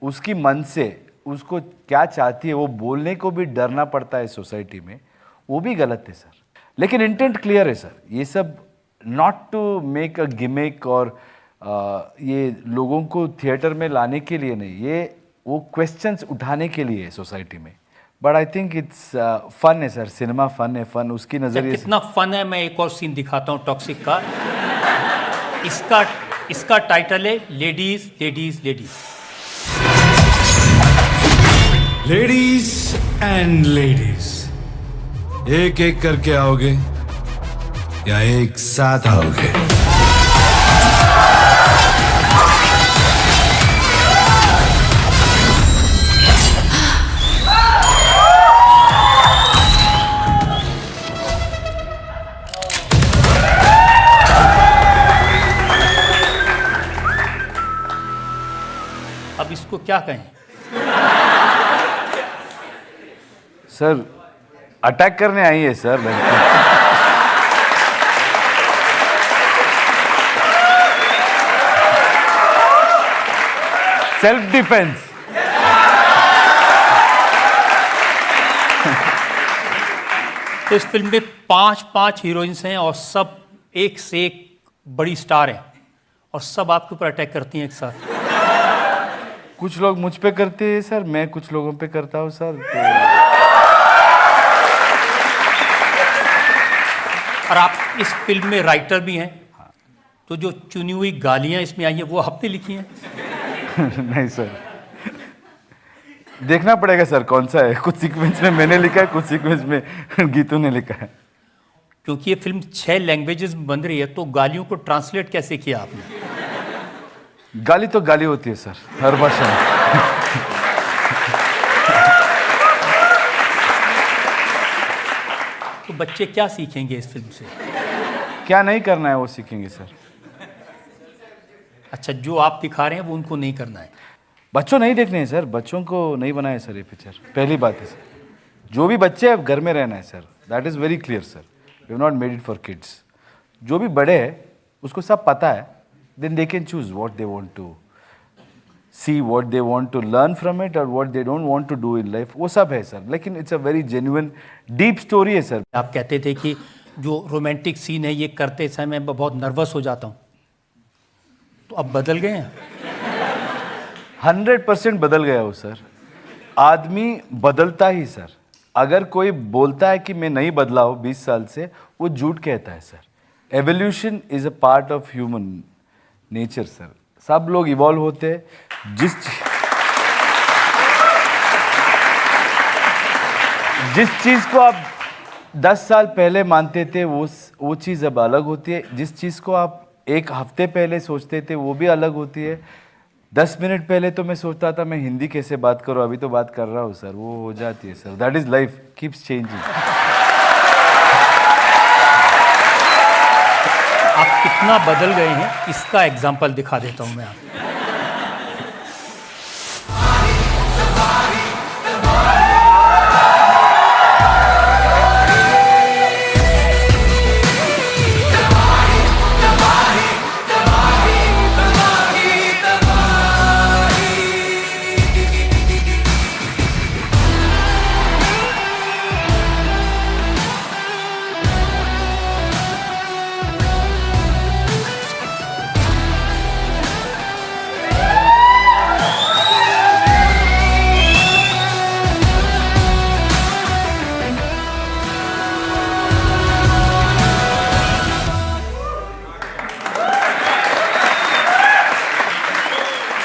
उसकी मन से उसको क्या चाहती है वो बोलने को भी डरना पड़ता है सोसाइटी में, वो भी गलत है सर। लेकिन इंटेंट क्लियर है सर, ये सब not to make a gimmick और ये लोगों को थिएटर में लाने के लिए नहीं, ये वो क्वेश्चंस उठाने के लिए है सोसाइटी में। But I think it's fun है सर, सिनेमा फन है, फन उसकी नजरिए से कितना फन है। मैं एक और सीन दिखाता हूँ टॉक्सिक का। इसका टाइटल है ladies ladies ladies. Ladies and ladies, एक एक करके आओगे या एक साथ आओगे? अब इसको क्या कहें सर? अटैक करने आई है सर लड़की। Self defence. तो इस फिल्म में 5 हीरोइंस हैं और सब एक से एक बड़ी स्टार हैं और सब आपके ऊपर अटैक करती हैं एक साथ। कुछ लोग मुझ पे करते हैं सर, मैं कुछ लोगों पे करता हूँ सर। तो और आप इस फिल्म में राइटर भी हैं, तो जो चुनी हुई गालियां इसमें आई हैं वो आपने लिखी हैं? नहीं सर, देखना पड़ेगा सर कौन सा है। कुछ सीक्वेंस में मैंने लिखा है, कुछ सीक्वेंस में गीतू ने लिखा है। क्योंकि ये फिल्म 6 लैंग्वेजेस में बन रही है, तो गालियों को ट्रांसलेट कैसे किया आपने? गाली तो गाली होती है सर, हर भाषा में। तो बच्चे क्या सीखेंगे इस फिल्म से? क्या नहीं करना है वो सीखेंगे सर। अच्छा, जो आप दिखा रहे हैं वो उनको नहीं करना है? बच्चों नहीं देखने हैं सर, बच्चों को नहीं बनाया सर ये पिक्चर, पहली बात है सर। जो भी बच्चे हैं घर में रहना है sir, that is very clear sir. We have not made it for kids. जो भी बड़े हैं उसको सब पता है, then they can choose what they want to see, what they want to learn from it और what they don't want to do in life, वो सब है सर। लेकिन it's a very genuine deep story है सर। आप कहते थे कि जो रोमांटिक सीन है ये करते समय मैं बहुत नर्वस हो जाता हूँ, तो अब बदल गए हैं? 100% बदल गया हो सर। आदमी बदलता ही सर। अगर कोई बोलता है कि मैं नहीं बदला हूँ 20 साल से, वो झूठ कहता है sir. Evolution is a part of human nature sir. सब लोग इवॉल्व होते हैं। जिस चीज़ को आप 10 साल पहले मानते थे वो चीज़ अब अलग होती है। जिस चीज़ को आप एक हफ्ते पहले सोचते थे वो भी अलग होती है। 10 मिनट पहले तो मैं सोचता था मैं हिंदी कैसे बात करूं, अभी तो बात कर रहा हूं सर, वो हो जाती है sir. That is life, keeps changing. आप कितना बदल गए हैं इसका एग्जाम्पल दिखा देता हूं मैं आपको।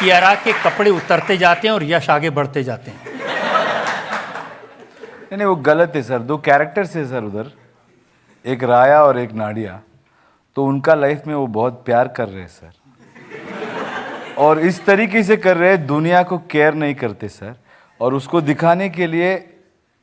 कियारा के कपड़े उतरते जाते हैं और यश आगे बढ़ते जाते हैं। नहीं वो गलत है सर। 2 कैरेक्टर्स है सर उधर, एक राया और एक नाडिया। तो उनका लाइफ में वो बहुत प्यार कर रहे हैं सर, और इस तरीके से कर रहे हैं दुनिया को केयर नहीं करते सर। और उसको दिखाने के लिए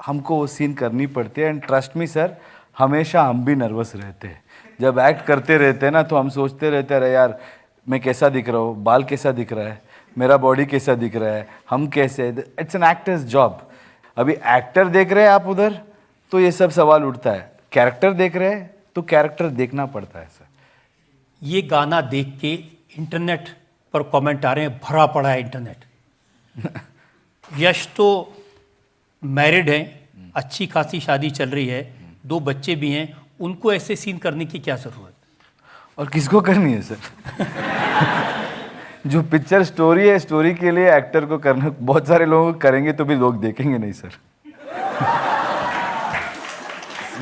हमको वो सीन करनी पड़ती है। एंड ट्रस्ट मी सर, हमेशा हम भी नर्वस रहते हैं जब एक्ट करते रहते हैं ना, तो हम सोचते रहते हैं अरे यार मैं कैसा दिख रहा हूँ, बाल कैसा दिख रहा है, मेरा बॉडी कैसा दिख रहा है, हम कैसे। It's an actors job. अभी एक्टर देख रहे हैं आप उधर तो ये सब सवाल उठता है, कैरेक्टर देख रहे हैं तो कैरेक्टर देखना पड़ता है सर। ये गाना देख के इंटरनेट पर कमेंट आ रहे हैं, भरा पड़ा है इंटरनेट। यश तो मैरिड है, अच्छी खासी शादी चल रही है, 2 बच्चे भी हैं, उनको ऐसे सीन करने की क्या ज़रूरत? और किसको करनी है सर? जो पिक्चर स्टोरी है, स्टोरी के लिए एक्टर को करना। बहुत सारे लोग करेंगे तो भी लोग देखेंगे नहीं सर।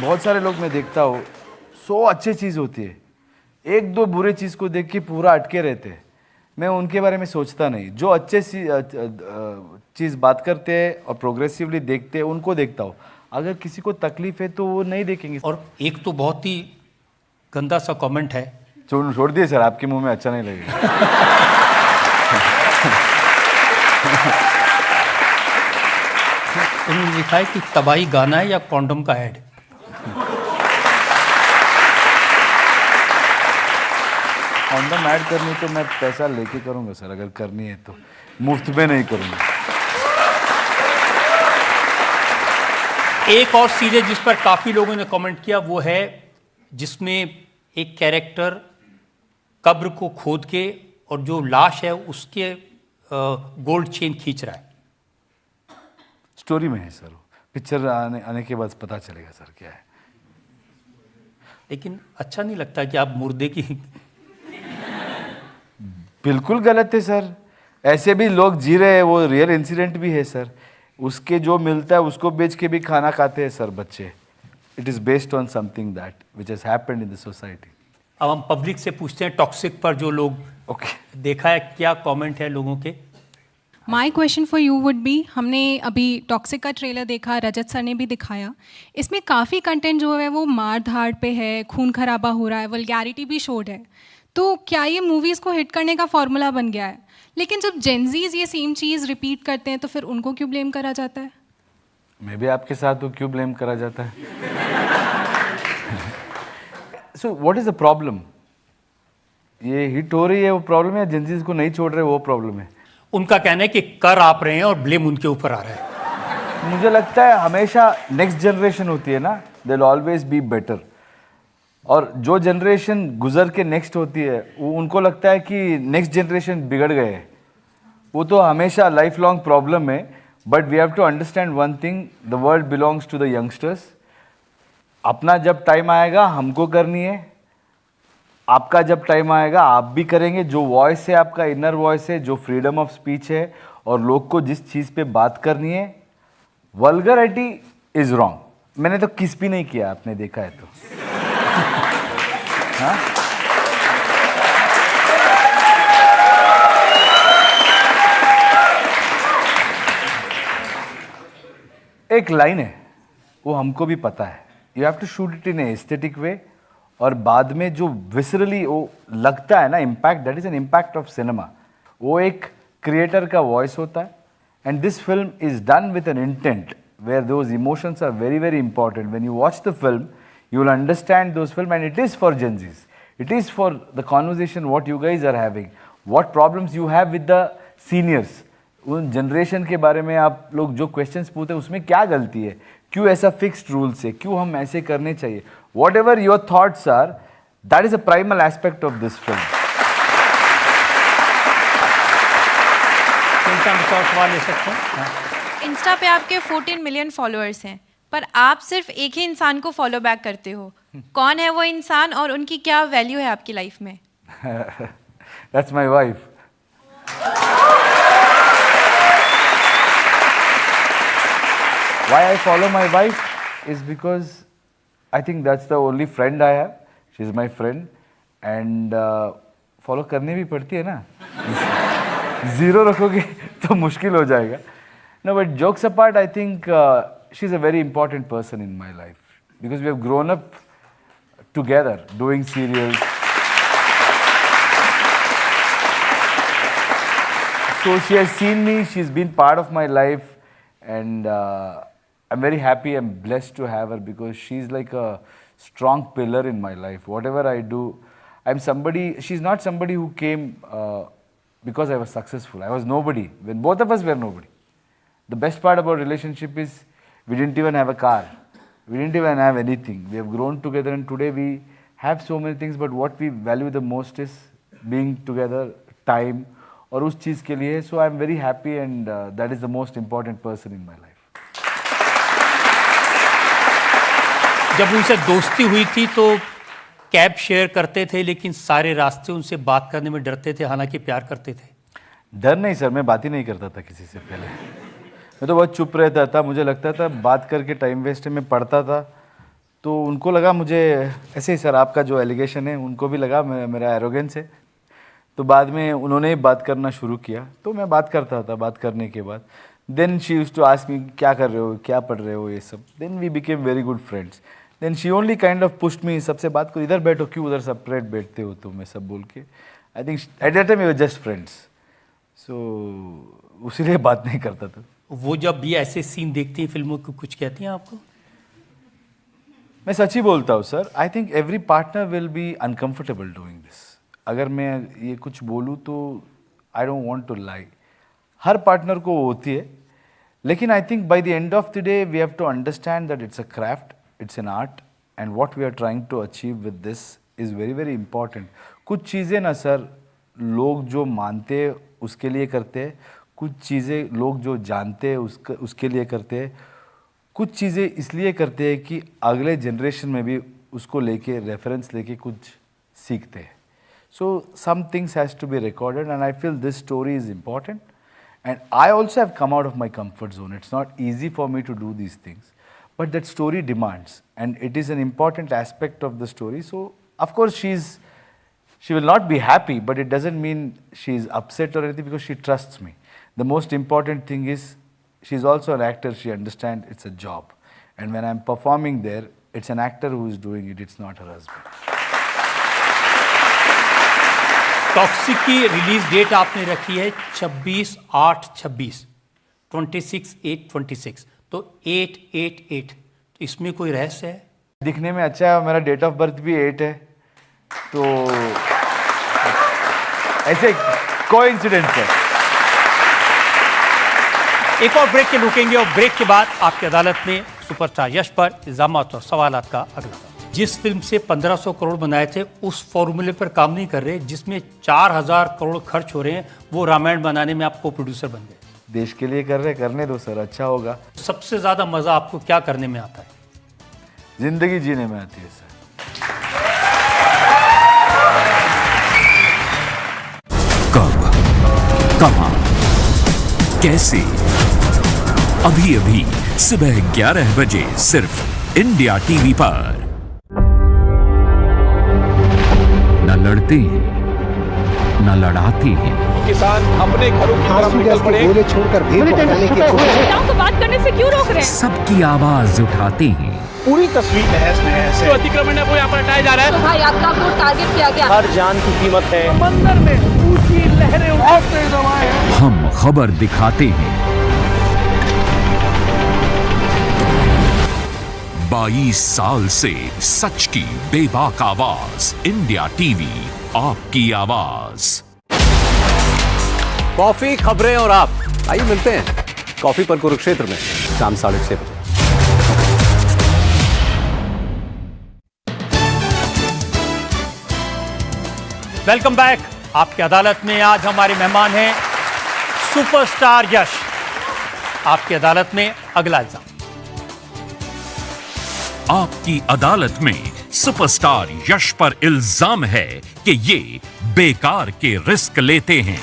बहुत सारे लोग मैं देखता हूँ 100 अच्छी चीज़ होती है, 1-2 बुरे चीज़ को देख के पूरा अटके रहते हैं। मैं उनके बारे में सोचता नहीं। जो अच्छे चीज़ बात करते हैं और प्रोग्रेसिवली देखते हैं उनको देखता हूँ। अगर किसी को तकलीफ है तो वो नहीं देखेंगे। और एक तो बहुत ही गंदा सा कमेंट है, छोड़ दिए सर, आपके मुंह में अच्छा नहीं लगेगा। उन्होंने लिखा है कि तबाही गाना है या कॉन्डम का ऐड। कॉन्डम ऐड करनी तो मैं पैसा लेके करूंगा सर, अगर करनी है तो, मुफ्त में नहीं करूंगा। एक और सीरीज जिस पर काफ़ी लोगों ने कमेंट किया वो है जिसमें एक कैरेक्टर कब्र को खोद के और जो लाश है उसके गोल्ड चेन खींच रहा है। स्टोरी में है सर, पिक्चर आने के बाद पता चलेगा सर क्या है। लेकिन अच्छा नहीं लगता कि आप मुर्दे की बिल्कुल गलत है सर। ऐसे भी लोग जी रहे हैं, वो रियल इंसिडेंट भी है सर। उसके जो मिलता है उसको बेच के भी खाना खाते हैं सर बच्चे। it is based on something that which has happened in the society. अब हम पब्लिक से पूछते हैं टॉक्सिक पर जो लोग देखा है, क्या कमेंट है लोगों के? My question for you would be, हमने अभी टॉक्सिक का ट्रेलर देखा, रजत सर ने भी दिखाया, इसमें काफ़ी कंटेंट जो है वो मार धाड़ पे है, खून खराबा हो रहा है, वल्गैरिटी भी शोड है। तो क्या ये मूवीज़ को हिट करने का फॉर्मूला बन गया है? लेकिन जब जेनजीज ये सेम चीज़ रिपीट करते हैं तो फिर उनको क्यों ब्लेम करा जाता है? मैं भी आपके साथ हूँ, क्यों ब्लेम करा जाता है? So what is the problem? ये हिट हो रही है वो प्रॉब्लम है, या जेनजीज को नहीं छोड़ रहे वो प्रॉब्लम है? उनका कहना है कि कर आप रहे हैं और ब्लेम उनके ऊपर आ रहा है। मुझे लगता है हमेशा नेक्स्ट जनरेशन होती है ना, they will always be better. और जो जनरेशन गुजर के नेक्स्ट होती है वो उनको लगता है कि नेक्स्ट जनरेशन बिगड़ गए हैं। वो तो हमेशा लाइफ लॉन्ग प्रॉब्लम है। But we have to understand one thing, the world belongs to the youngsters. अपना जब टाइम आएगा हमको करनी है, आपका जब टाइम आएगा आप भी करेंगे। जो वॉइस है आपका इनर वॉइस है, जो फ्रीडम ऑफ स्पीच है और लोग को जिस चीज़ पे बात करनी है, वल्गरिटी इज रॉन्ग। मैंने तो किस भी नहीं किया, आपने देखा है तो। हाँ? एक लाइन है वो हमको भी पता है, you have to shoot it in a aesthetic way. और बाद में जो विसरली वो लगता है ना impact, that is an impact of cinema. वो एक क्रिएटर का वॉइस होता है। And this film is done with an intent where those emotions are very very important. When you watch the film you will understand those film, and it is for Gen Zs. It is for the conversation what you guys are having, what problems you have with the seniors. उन जनरेशन के बारे में आप लोग जो क्वेश्चंस पूछते हैं उसमें क्या गलती है, क्यों ऐसा फिक्स्ड रूल्स है, क्यों हम ऐसे करने चाहिए, whatever your thoughts are, that is a primal aspect of this film. सवाल ले सकते हैं? इंस्टा पे आपके 14 मिलियन फॉलोअर्स हैं, पर आप सिर्फ एक ही इंसान को फॉलो बैक करते हो। कौन है वो इंसान और उनकी क्या वैल्यू है आपकी लाइफ में? That's my wife. Why I follow my wife is because I think that's the only friend I have. She's my friend and follow करनी भी पड़ती है ना। Zero रखोगे तो मुश्किल हो जाएगा। No, but jokes apart, I think she's a very important person in my life because we have grown up together doing serials. So she has seen me, she's been part of my life, and I'm very happy and blessed to have her because she's like a strong pillar in my life. Whatever I do, she's not somebody who came because I was successful. I was nobody when both of us were nobody. The best part about relationship is we didn't even have a car. We didn't even have anything. We have grown together and today we have so many things, but what we value the most is being together, time, और उस चीज़ के लिए. So I'm very happy and that is the most important person in my life. जब उनसे दोस्ती हुई थी तो कैब शेयर करते थे लेकिन सारे रास्ते उनसे बात करने में डरते थे, हालांकि प्यार करते थे. डर नहीं सर, मैं बात ही नहीं करता था किसी से पहले. मैं तो बहुत चुप रहता था. मुझे लगता था बात करके टाइम वेस्ट है. मैं पढ़ता था तो उनको लगा मुझे ऐसे ही सर आपका जो एलिगेशन है उनको भी लगा मेरा एरोगेंस है. तो बाद में उन्होंने बात करना शुरू किया तो मैं बात करता था. बात करने के बाद then she used to ask me क्या कर रहे हो, क्या पढ़ रहे हो, ये सब. Then we became very good friends. Then she only kind of pushed me, सबसे बात करो, इधर बैठो, क्यों उधर सेपरेट बैठते हो तुम, मैं सब बोल के. I think at that time we were just friends. So उसीलिए बात नहीं करता था. वो जब भी ऐसे सीन देखती हैं फिल्मों को, कुछ कहती हैं आपको? मैं सच ही बोलता हूँ sir. I think every partner will be uncomfortable doing this. अगर मैं ये कुछ बोलूँ तो I don't want to lie. हर पार्टनर को होती है, लेकिन I think by the end of the day we have to understand that it's a craft, it's an art, and what we are trying to achieve with this is very very important. कुछ चीज़ें ना सर लोग जो मानते हैं उसके लिए करते हैं, कुछ चीज़ें लोग जो जानते हैं उसके लिए करते हैं, कुछ चीज़ें इसलिए करते हैं कि अगले जनरेशन में भी उसको लेके रेफरेंस लेके कुछ सीखते हैं. So some things has to be recorded and I feel this story is important and I also have come out of my comfort zone. It's not easy for me to do these things, but that story demands, and it is an important aspect of the story. So of course she will not be happy, but it doesn't mean she is upset or anything, because she trusts me. The most important thing is she's also an actor. She understands it's a job, and when I'm performing there, it's an actor who is doing it. It's not her husband. Toxic की रिलीज डेट आपने रखी है 26/8/26, 26/8/26, तो 8/8/8, तो इसमें कोई रहस्य है? दिखने में अच्छा है, मेरा डेट ऑफ बर्थ भी 8 है, तो ऐसे कोइंसिडेंस है। एक और ब्रेक के रुकेंगे, और ब्रेक के बाद आपकी अदालत में सुपरस्टार यश पर इल्जामात और सवालात का अगला। जिस फिल्म से 1500 करोड़ बनाए थे, उस फॉर्मूले पर काम नहीं कर रहे जिसमें 4000 करोड़ खर्च हो रहे हैं, वो रामायण बनाने में आप को प्रोड्यूसर बन गए। देश के लिए कर रहे, करने दो सर, अच्छा होगा। सबसे ज्यादा मजा आपको क्या करने में आता है? जिंदगी जीने में आती है सर। कब, कहां, कैसे? अभी अभी सुबह 11 बजे सिर्फ इंडिया टीवी पर। न लड़ते हैं, न लड़ाते हैं। किसान अपने घरों की तरफ निकल पड़े, गोले छोड़कर भीड़ को हटाने की कोशिश। को बात करने से क्यों रोक रहे हैं? सबकी आवाज उठाते हैं। पूरी तस्वीर तहस नहस है। तो अतिक्रमण है वो यहाँ पर हटाया जा रहा है। तो भाई आपका आपको टारगेट किया गया। हर जान की कीमत है। समंदर में ऊंची लहरें उठते दबाए हैं। हम खबर दिखाते हैं। 22 साल से सच की बेबाक आवाज, इंडिया टीवी, आपकी आवाज। कॉफी, खबरें और आप, आइए मिलते हैं कॉफी पर कुरुक्षेत्र में शाम 6:30 बजे। Welcome back. आपकी अदालत में आज हमारे मेहमान हैं सुपरस्टार यश। आपकी अदालत में अगला इल्जाम। आपकी अदालत में सुपरस्टार यश पर इल्जाम है कि ये बेकार के रिस्क लेते हैं।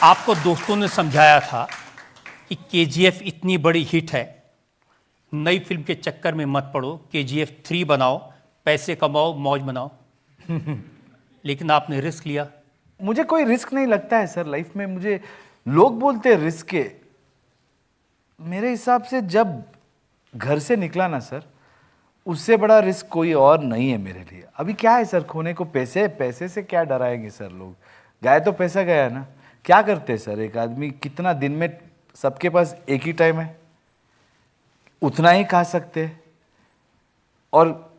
आपको दोस्तों ने समझाया था कि केजीएफ इतनी बड़ी हिट है, नई फिल्म के चक्कर में मत पड़ो, केजीएफ 3 बनाओ, पैसे कमाओ, मौज बनाओ। लेकिन आपने रिस्क लिया। मुझे कोई रिस्क नहीं लगता है सर लाइफ में। मुझे लोग बोलते हैं रिस्क के, मेरे हिसाब से जब घर से निकला ना सर, उससे बड़ा रिस्क कोई और नहीं है मेरे लिए। अभी क्या है सर, खोने को पैसे, पैसे से क्या डराएंगे सर लोग। गया तो पैसा गया ना, क्या करते हैं सर। एक आदमी कितना दिन में, सबके पास एक ही टाइम है, उतना ही खा सकते हैं, और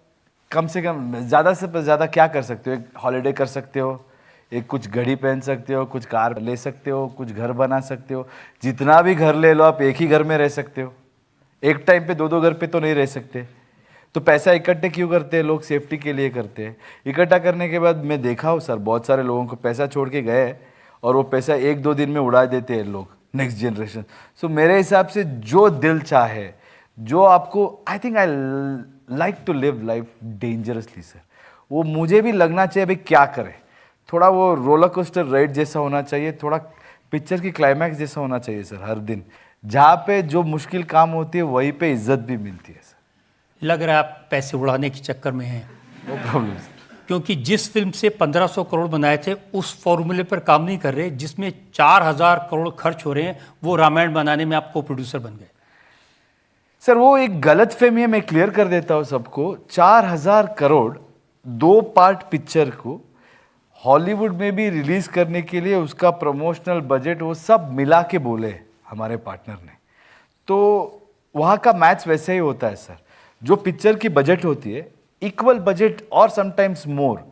कम से कम ज़्यादा से ज़्यादा क्या कर सकते हो। एक हॉलीडे कर सकते हो, एक कुछ घड़ी पहन सकते हो, कुछ कार ले सकते हो, कुछ घर बना सकते हो। जितना भी घर ले लो आप, एक ही घर में रह सकते हो। एक टाइम पे 2-2 घर पे तो नहीं रह सकते। तो पैसा इकट्ठे क्यों करते हैं लोग? सेफ्टी के लिए करते हैं। इकट्ठा करने के बाद मैं देखा हूँ सर, बहुत सारे लोगों को पैसा छोड़ के गए और वो पैसा 1-2 दिन में उड़ा देते हैं लोग, नेक्स्ट जनरेशन। सो मेरे हिसाब से जो दिल चाहे, जो आपको, I think I like to live life dangerously sir. वो मुझे भी लगना चाहिए भाई क्या करें, थोड़ा वो रोलर कोस्टर राइड जैसा होना चाहिए, थोड़ा पिक्चर की क्लाइमैक्स जैसा होना चाहिए सर। हर दिन जहाँ पे जो मुश्किल काम होती है वहीं पे इज्जत भी मिलती है सर। लग रहा है आप पैसे उड़ाने के चक्कर में हैं। No problem sir. क्योंकि जिस फिल्म से 1500 करोड़ बनाए थे, उस फॉर्मूले पर काम नहीं कर रहे जिसमें 4000 करोड़ खर्च हो रहे हैं, वो रामायण बनाने में आप को प्रोड्यूसर बन गए। सर वो एक गलत फहमी है, मैं क्लियर कर देता हूँ सबको। 4000 करोड़ 2 पार्ट पिक्चर को हॉलीवुड में भी रिलीज करने के लिए उसका प्रमोशनल बजट वो सब मिला के बोले हमारे पार्टनर ने। तो वहाँ का मैच वैसे ही होता है सर। जो पिक्चर की बजट होती है, इक्वल बजट और sometimes more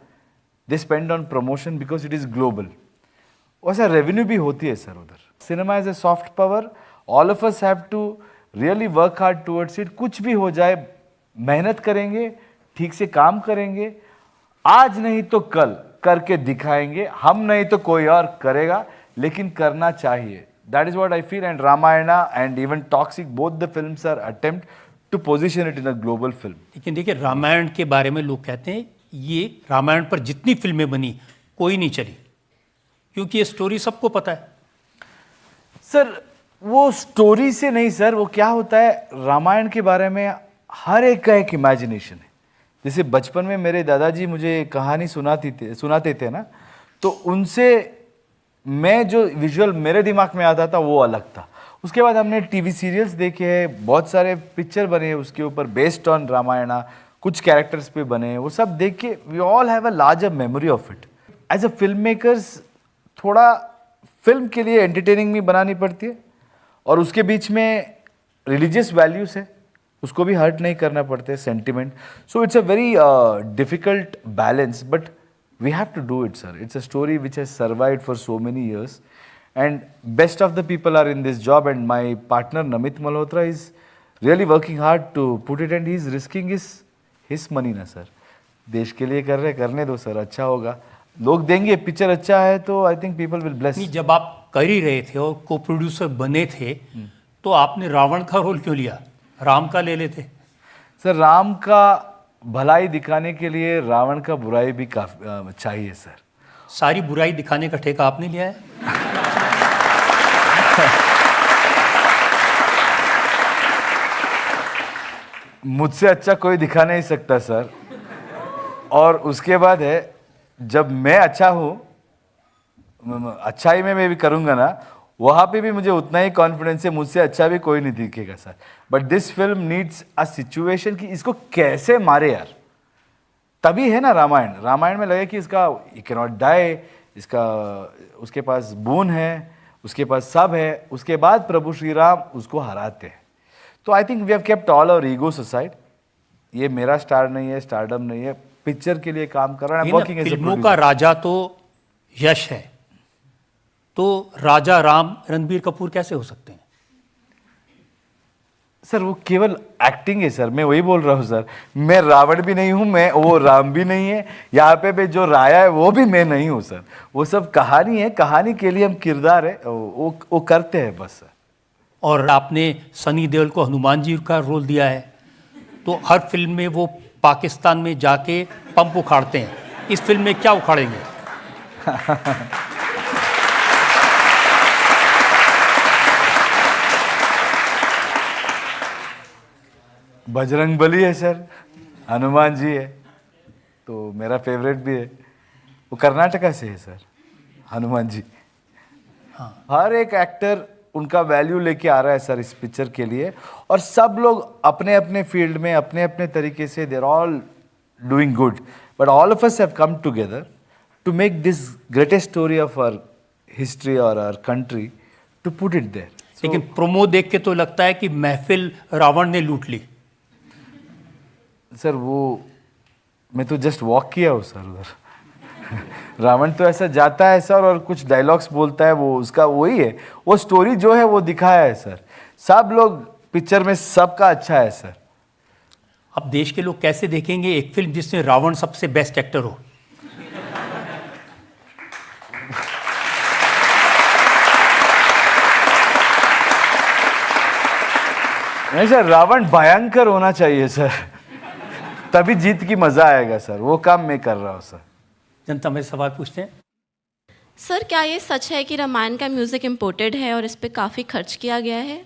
they spend on promotion because it is global. वैसा रेवेन्यू भी होती है सर उधर। Cinema is a soft power, all of us have to really work hard towards it. कुछ भी हो जाए मेहनत करेंगे, ठीक से काम करेंगे, आज नहीं तो कल करके दिखाएंगे। हम नहीं तो कोई और करेगा, लेकिन करना चाहिए। That is what I feel, and Ramayana and even Toxic, both the films are attempt to position it in a global film. लेकिन देखिए, रामायण के बारे में लोग कहते हैं ये रामायण पर जितनी फिल्में बनी कोई नहीं चली, क्योंकि ये स्टोरी सबको पता है। सर वो स्टोरी से नहीं सर, वो क्या होता है रामायण के बारे में हर एक का एक इमेजिनेशन है। जैसे बचपन में मेरे दादाजी मुझे कहानी सुनाते थे ना, तो उनसे मैं जो विजुअल मेरे दिमाग में आता था वो अलग था। उसके बाद हमने टीवी सीरियल्स देखे हैं, बहुत सारे पिक्चर बने उसके ऊपर बेस्ड ऑन रामायणा, कुछ कैरेक्टर्स पे बने, वो सब देख के we all have a larger memory of it. As a film makers थोड़ा फिल्म के लिए एंटरटेनिंग भी बनानी पड़ती है और उसके बीच में रिलीजियस वैल्यूज है, उसको भी हर्ट नहीं करना पड़ते, sentiment. So it's a very difficult balance, but we have to do it, sir. It's a story which has survived for so many years, and best of the people are in this job, and my partner Namit Malhotra is really working hard to put it, and he's risking his money ना sir. देश के लिए कर रहे, करने दो सर, अच्छा होगा, लोग देंगे, पिक्चर अच्छा है तो I think people will bless. जब आप कर ही रहे थे और को प्रोड्यूसर बने थे तो आपने रावण का रोल क्यों लिया, राम का ले लेते? सर राम का भलाई दिखाने के लिए रावण का बुराई भी काफी चाहिए सर। सारी बुराई दिखाने का ठेका आपने लिया है? मुझसे अच्छा कोई दिखा नहीं सकता सर। और उसके बाद है, जब मैं अच्छा हूँ, अच्छाई में मैं भी करूँगा ना, वहाँ पे भी मुझे उतना ही कॉन्फिडेंस है, मुझसे अच्छा भी कोई नहीं दिखेगा sir. But this film needs a situation कि इसको कैसे मारे यार, तभी है ना रामायण। रामायण में लगे कि इसका यू कैन नॉट डाई, इसका उसके पास बून है, उसके पास सब है, उसके बाद प्रभु श्री राम उसको हराते हैं। तो I think we have kept all our egos aside. ये मेरा स्टार नहीं है, स्टारडम नहीं है, पिक्चर के लिए काम कर रहा है। फिल्मों का राजा तो यश है, तो राजा राम रणबीर कपूर कैसे हो सकते हैं? सर वो केवल एक्टिंग है सर, मैं वही बोल रहा हूँ सर। मैं रावण भी नहीं हूँ, मैं वो राम भी नहीं है, यहाँ पे जो राया है वो भी मैं नहीं हूँ सर। वो सब कहानी है, कहानी के लिए हम किरदार है वो करते हैं बस सर। और आपने सनी देओल को हनुमान जी का रोल दिया है, तो हर फिल्म में वो पाकिस्तान में जाके पंप उखाड़ते हैं, इस फिल्म में क्या उखाड़ेंगे? बजरंगबली है सर, हनुमान जी है, तो मेरा फेवरेट भी है। वो कर्नाटका से है सर, हनुमान जी। हाँ। हर एक एक्टर उनका वैल्यू लेके आ रहा है सर इस पिक्चर के लिए, और सब लोग अपने अपने फील्ड में अपने अपने तरीके से they are all doing good, but all of us have come together to make this greatest story of our history और our country, to put it there. लेकिन प्रोमो देख के तो लगता है कि महफिल रावण ने लूट ली। सर वो मैं तो जस्ट वॉक किया हूँ सर उधर। रावण तो ऐसा जाता है सर और कुछ डायलॉग्स बोलता है, वो उसका वही है, वो स्टोरी जो है वो दिखाया है सर। सब लोग पिक्चर में सबका अच्छा है सर। अब देश के लोग कैसे देखेंगे एक फिल्म जिसमें रावण सबसे बेस्ट एक्टर हो? नहीं सर, रावण भयंकर होना चाहिए सर, तभी जीत की मजा आएगा सर। वो काम मैं कर रहा हूँ सर। जनता में सवाल पूछते हैं। सर क्या ये सच है कि रामायण का म्यूजिक इम्पोर्टेड है और इस पे काफ़ी खर्च किया गया है?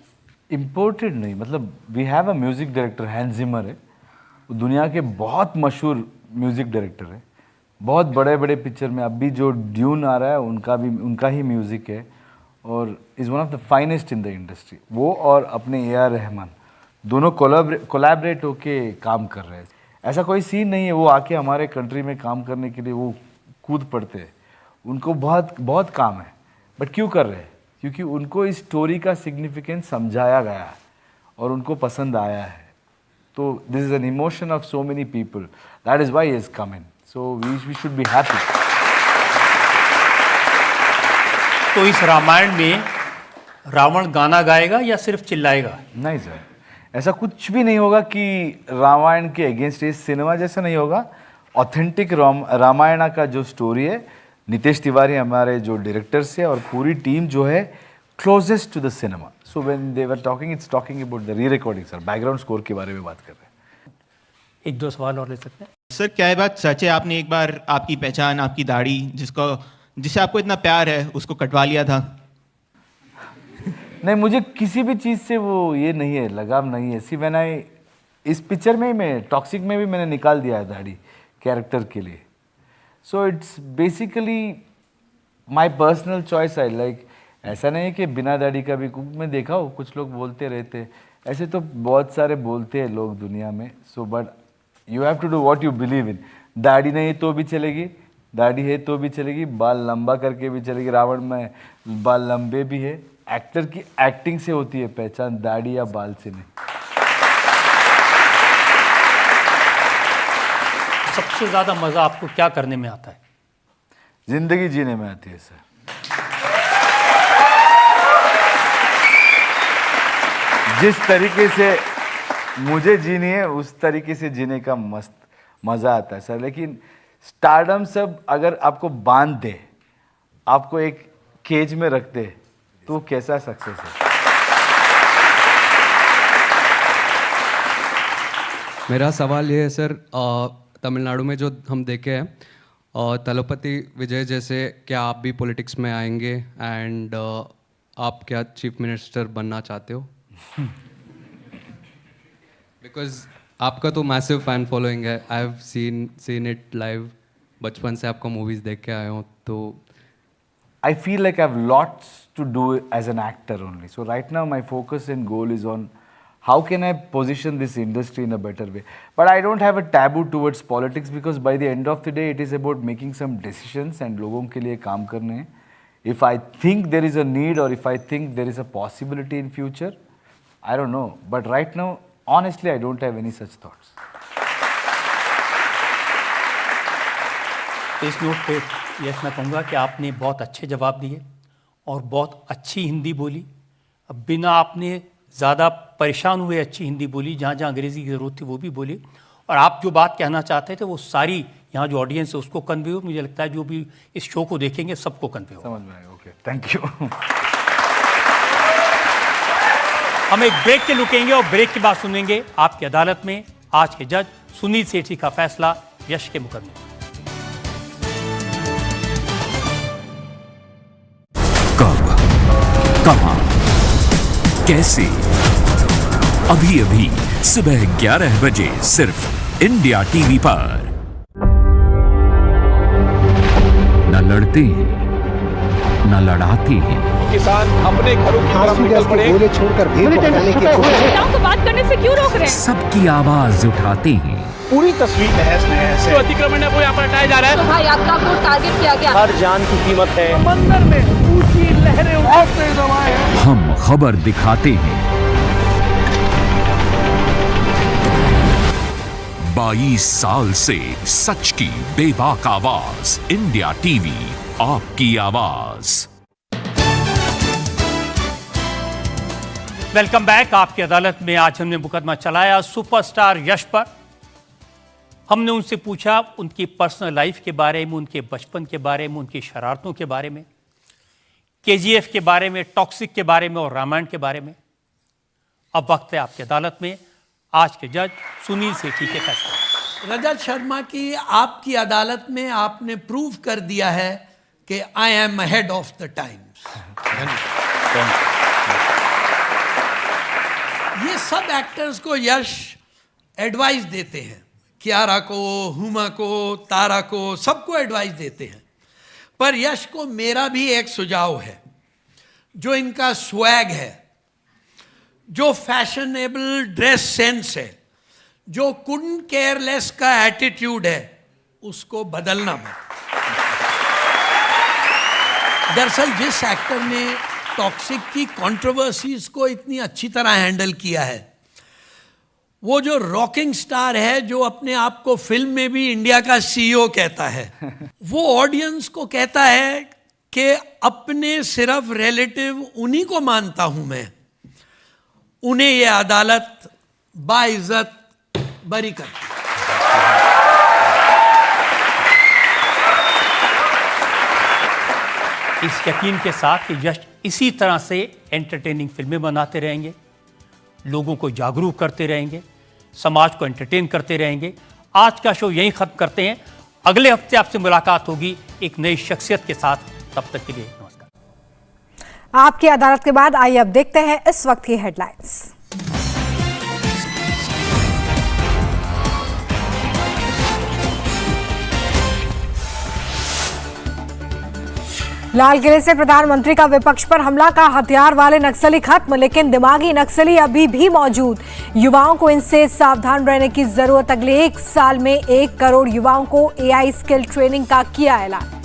इम्पोर्टेड नहीं, मतलब we have a music director, Hans Zimmer है, वो दुनिया के बहुत मशहूर म्यूजिक डायरेक्टर है। बहुत बड़े बड़े पिक्चर में अभी जो ड्यून आ रहा है उनका ही म्यूजिक है, और is one of the finest in the industry. वो और अपने ए आर रहमान दोनों कोलैबोरेट होके काम कर रहे हैं। ऐसा कोई सीन नहीं है वो आके हमारे कंट्री में काम करने के लिए वो कूद पड़ते हैं, उनको बहुत बहुत काम है। बट क्यों कर रहे हैं? क्योंकि उनको इस स्टोरी का सिग्निफिकेंस समझाया गया है और उनको पसंद आया है। तो this is an emotion of so many people, that is why he is coming, so we should be happy. तो इस रामायण में रावण गाना गाएगा या सिर्फ चिल्लाएगा? नहीं सर, ऐसा कुछ भी नहीं होगा कि रामायण के अगेंस्ट, इस सिनेमा जैसा नहीं होगा। ऑथेंटिक रामायण का जो स्टोरी है, नितेश तिवारी हमारे जो डायरेक्टर्स है और पूरी टीम जो है closest to the cinema. So when they were talking, it's talking about the re recording sir, background score के बारे में बात कर रहे हैं। एक दो सवाल और ले सकते हैं सर? क्या ये बात सच है आपने एक बार आपकी पहचान, आपकी दाढ़ी जिससे आपको इतना प्यार है उसको कटवा लिया था? नहीं, मुझे किसी भी चीज़ से वो ये नहीं है, लगाव नहीं है। सी व्हेन आई, इस पिक्चर में मैं टॉक्सिक में भी मैंने निकाल दिया है दाढ़ी कैरेक्टर के लिए। So it's basically my personal choice. I like, ऐसा नहीं है कि बिना दाढ़ी का भी, मैं देखा हो कुछ लोग बोलते रहते, ऐसे तो बहुत सारे बोलते हैं लोग दुनिया में। So but you have to do what you believe in. दाढ़ी नहीं तो भी चलेगी, दाढ़ी है तो भी चलेगी, बाल लंबा करके भी चलेगी। रावण में बाल लंबे भी है। एक्टर की एक्टिंग से होती है पहचान, दाढ़ी या बाल से नहीं। सबसे ज़्यादा मज़ा आपको क्या करने में आता है? जिंदगी जीने में आती है सर। जिस तरीके से मुझे जीनी है उस तरीके से जीने का मस्त मज़ा आता है सर। लेकिन स्टारडम सब अगर आपको बांध दे, आपको एक केज में रख दे, तो कैसा सक्सेस है? मेरा सवाल ये है सर, तमिलनाडु में जो हम देखे हैं तलपति विजय जैसे, क्या आप भी पॉलिटिक्स में आएंगे एंड आप क्या चीफ मिनिस्टर बनना चाहते हो? बिकॉज आपका तो मैसिव फैन फॉलोइंग है, I have seen it live, बचपन से आपका मूवीज देख के आए हो। तो I feel like I have lots to do as an actor only. So right now my focus and goal is on how can I position this industry in a better way. But I don't have a taboo towards politics, because by the end of the day it is about making some decisions and लोगों के लिए काम करने हैं. If I think there is a need or if I think there is a possibility in future, I don't know. But right now, honestly, I don't have any such thoughts. इस नोट पे यस मैं कहूँगा कि आपने बहुत अच्छे जवाब दिए और बहुत अच्छी हिंदी बोली। अब बिना आपने ज़्यादा परेशान हुए अच्छी हिंदी बोली, जहाँ जहाँ अंग्रेज़ी की ज़रूरत थी वो भी बोली, और आप जो बात कहना चाहते थे वो सारी यहाँ जो ऑडियंस है उसको कन्वे हो। मुझे लगता है जो भी इस शो को देखेंगे सबको कन्वे हो। समझ में आएगा। Okay, thank you. हम एक ब्रेक के रुकेंगे और ब्रेक के बाद सुनेंगे आपकी अदालत में आज के जज सुनील सेठी का फैसला यश के मुकदमे। कब, कहां, कैसे? अभी अभी सुबह 11 बजे सिर्फ इंडिया टीवी पर। न लड़ते हैं, न लड़ाते हैं। किसान अपने घरों की तरफ निकल पड़े, गोले छोड़कर भीड़ पकड़ने की कोशिश। नेताओं को बात करने से क्यों रोक रहे हैं? सबकी आवाज उठाते हैं। पूरी तस्वीर तहस नहस है। जो अतिक्रमण है वो यहाँ पर हटाया जा रहा है। भाई आपका को टारगेट किया गया। हर जान की कीमत है। समंदर में ऊंची लहरें उठते दबाए हैं। हम खबर दिखाते हैं। 22 साल से सच की बेबाक आवाज, इंडिया टीवी, आपकी आवाज। Welcome back. आपकी अदालत में आज हमने मुकदमा चलाया सुपरस्टार यश पर। हमने उनसे पूछा उनकी पर्सनल लाइफ के बारे में, उनके बचपन के बारे में, उनकी शरारतों के बारे में, केजीएफ के बारे में, टॉक्सिक के बारे में और रामायण के बारे में। अब वक्त है आपकी अदालत में आज के जज सुनील सेठी के फैसले। रजत शर्मा की आपकी अदालत में आपने प्रूव कर दिया है कि I am ahead of the times. ये सब एक्टर्स को यश एडवाइस देते हैं, कियारा को, हुमा को, तारा को, सबको एडवाइस देते हैं। पर यश को मेरा भी एक सुझाव है, जो इनका स्वैग है, जो फैशनेबल ड्रेस सेंस है, जो कुडंट केयरलेस का एटीट्यूड है, उसको बदलना मत। दरअसल जिस एक्टर ने टॉक्सिक की कंट्रोवर्सीज को इतनी अच्छी तरह हैंडल किया है, वो जो रॉकिंग स्टार है, जो अपने आप को फिल्म में भी इंडिया का सीईओ कहता है, वो ऑडियंस को कहता है कि अपने सिर्फ रिलेटिव उन्हीं को मानता हूं मैं, उन्हें ये अदालत बाइज्जत बरी करती। इस यकीन के साथ कि यश इसी तरह से एंटरटेनिंग फिल्में बनाते रहेंगे, लोगों को जागरूक करते रहेंगे, समाज को एंटरटेन करते रहेंगे। आज का शो यहीं खत्म करते हैं। अगले हफ्ते आपसे मुलाकात होगी एक नई शख्सियत के साथ। तब तक के लिए नमस्कार। आपकी अदालत के बाद आइए अब देखते हैं इस वक्त की हेडलाइंस। लाल किले से प्रधानमंत्री का विपक्ष पर हमला, का हथियार वाले नक्सली खत्म, लेकिन दिमागी नक्सली अभी भी मौजूद। युवाओं को इनसे सावधान रहने की जरूरत। अगले 1 साल में 1 करोड़ युवाओं को AI स्किल ट्रेनिंग का किया ऐलान।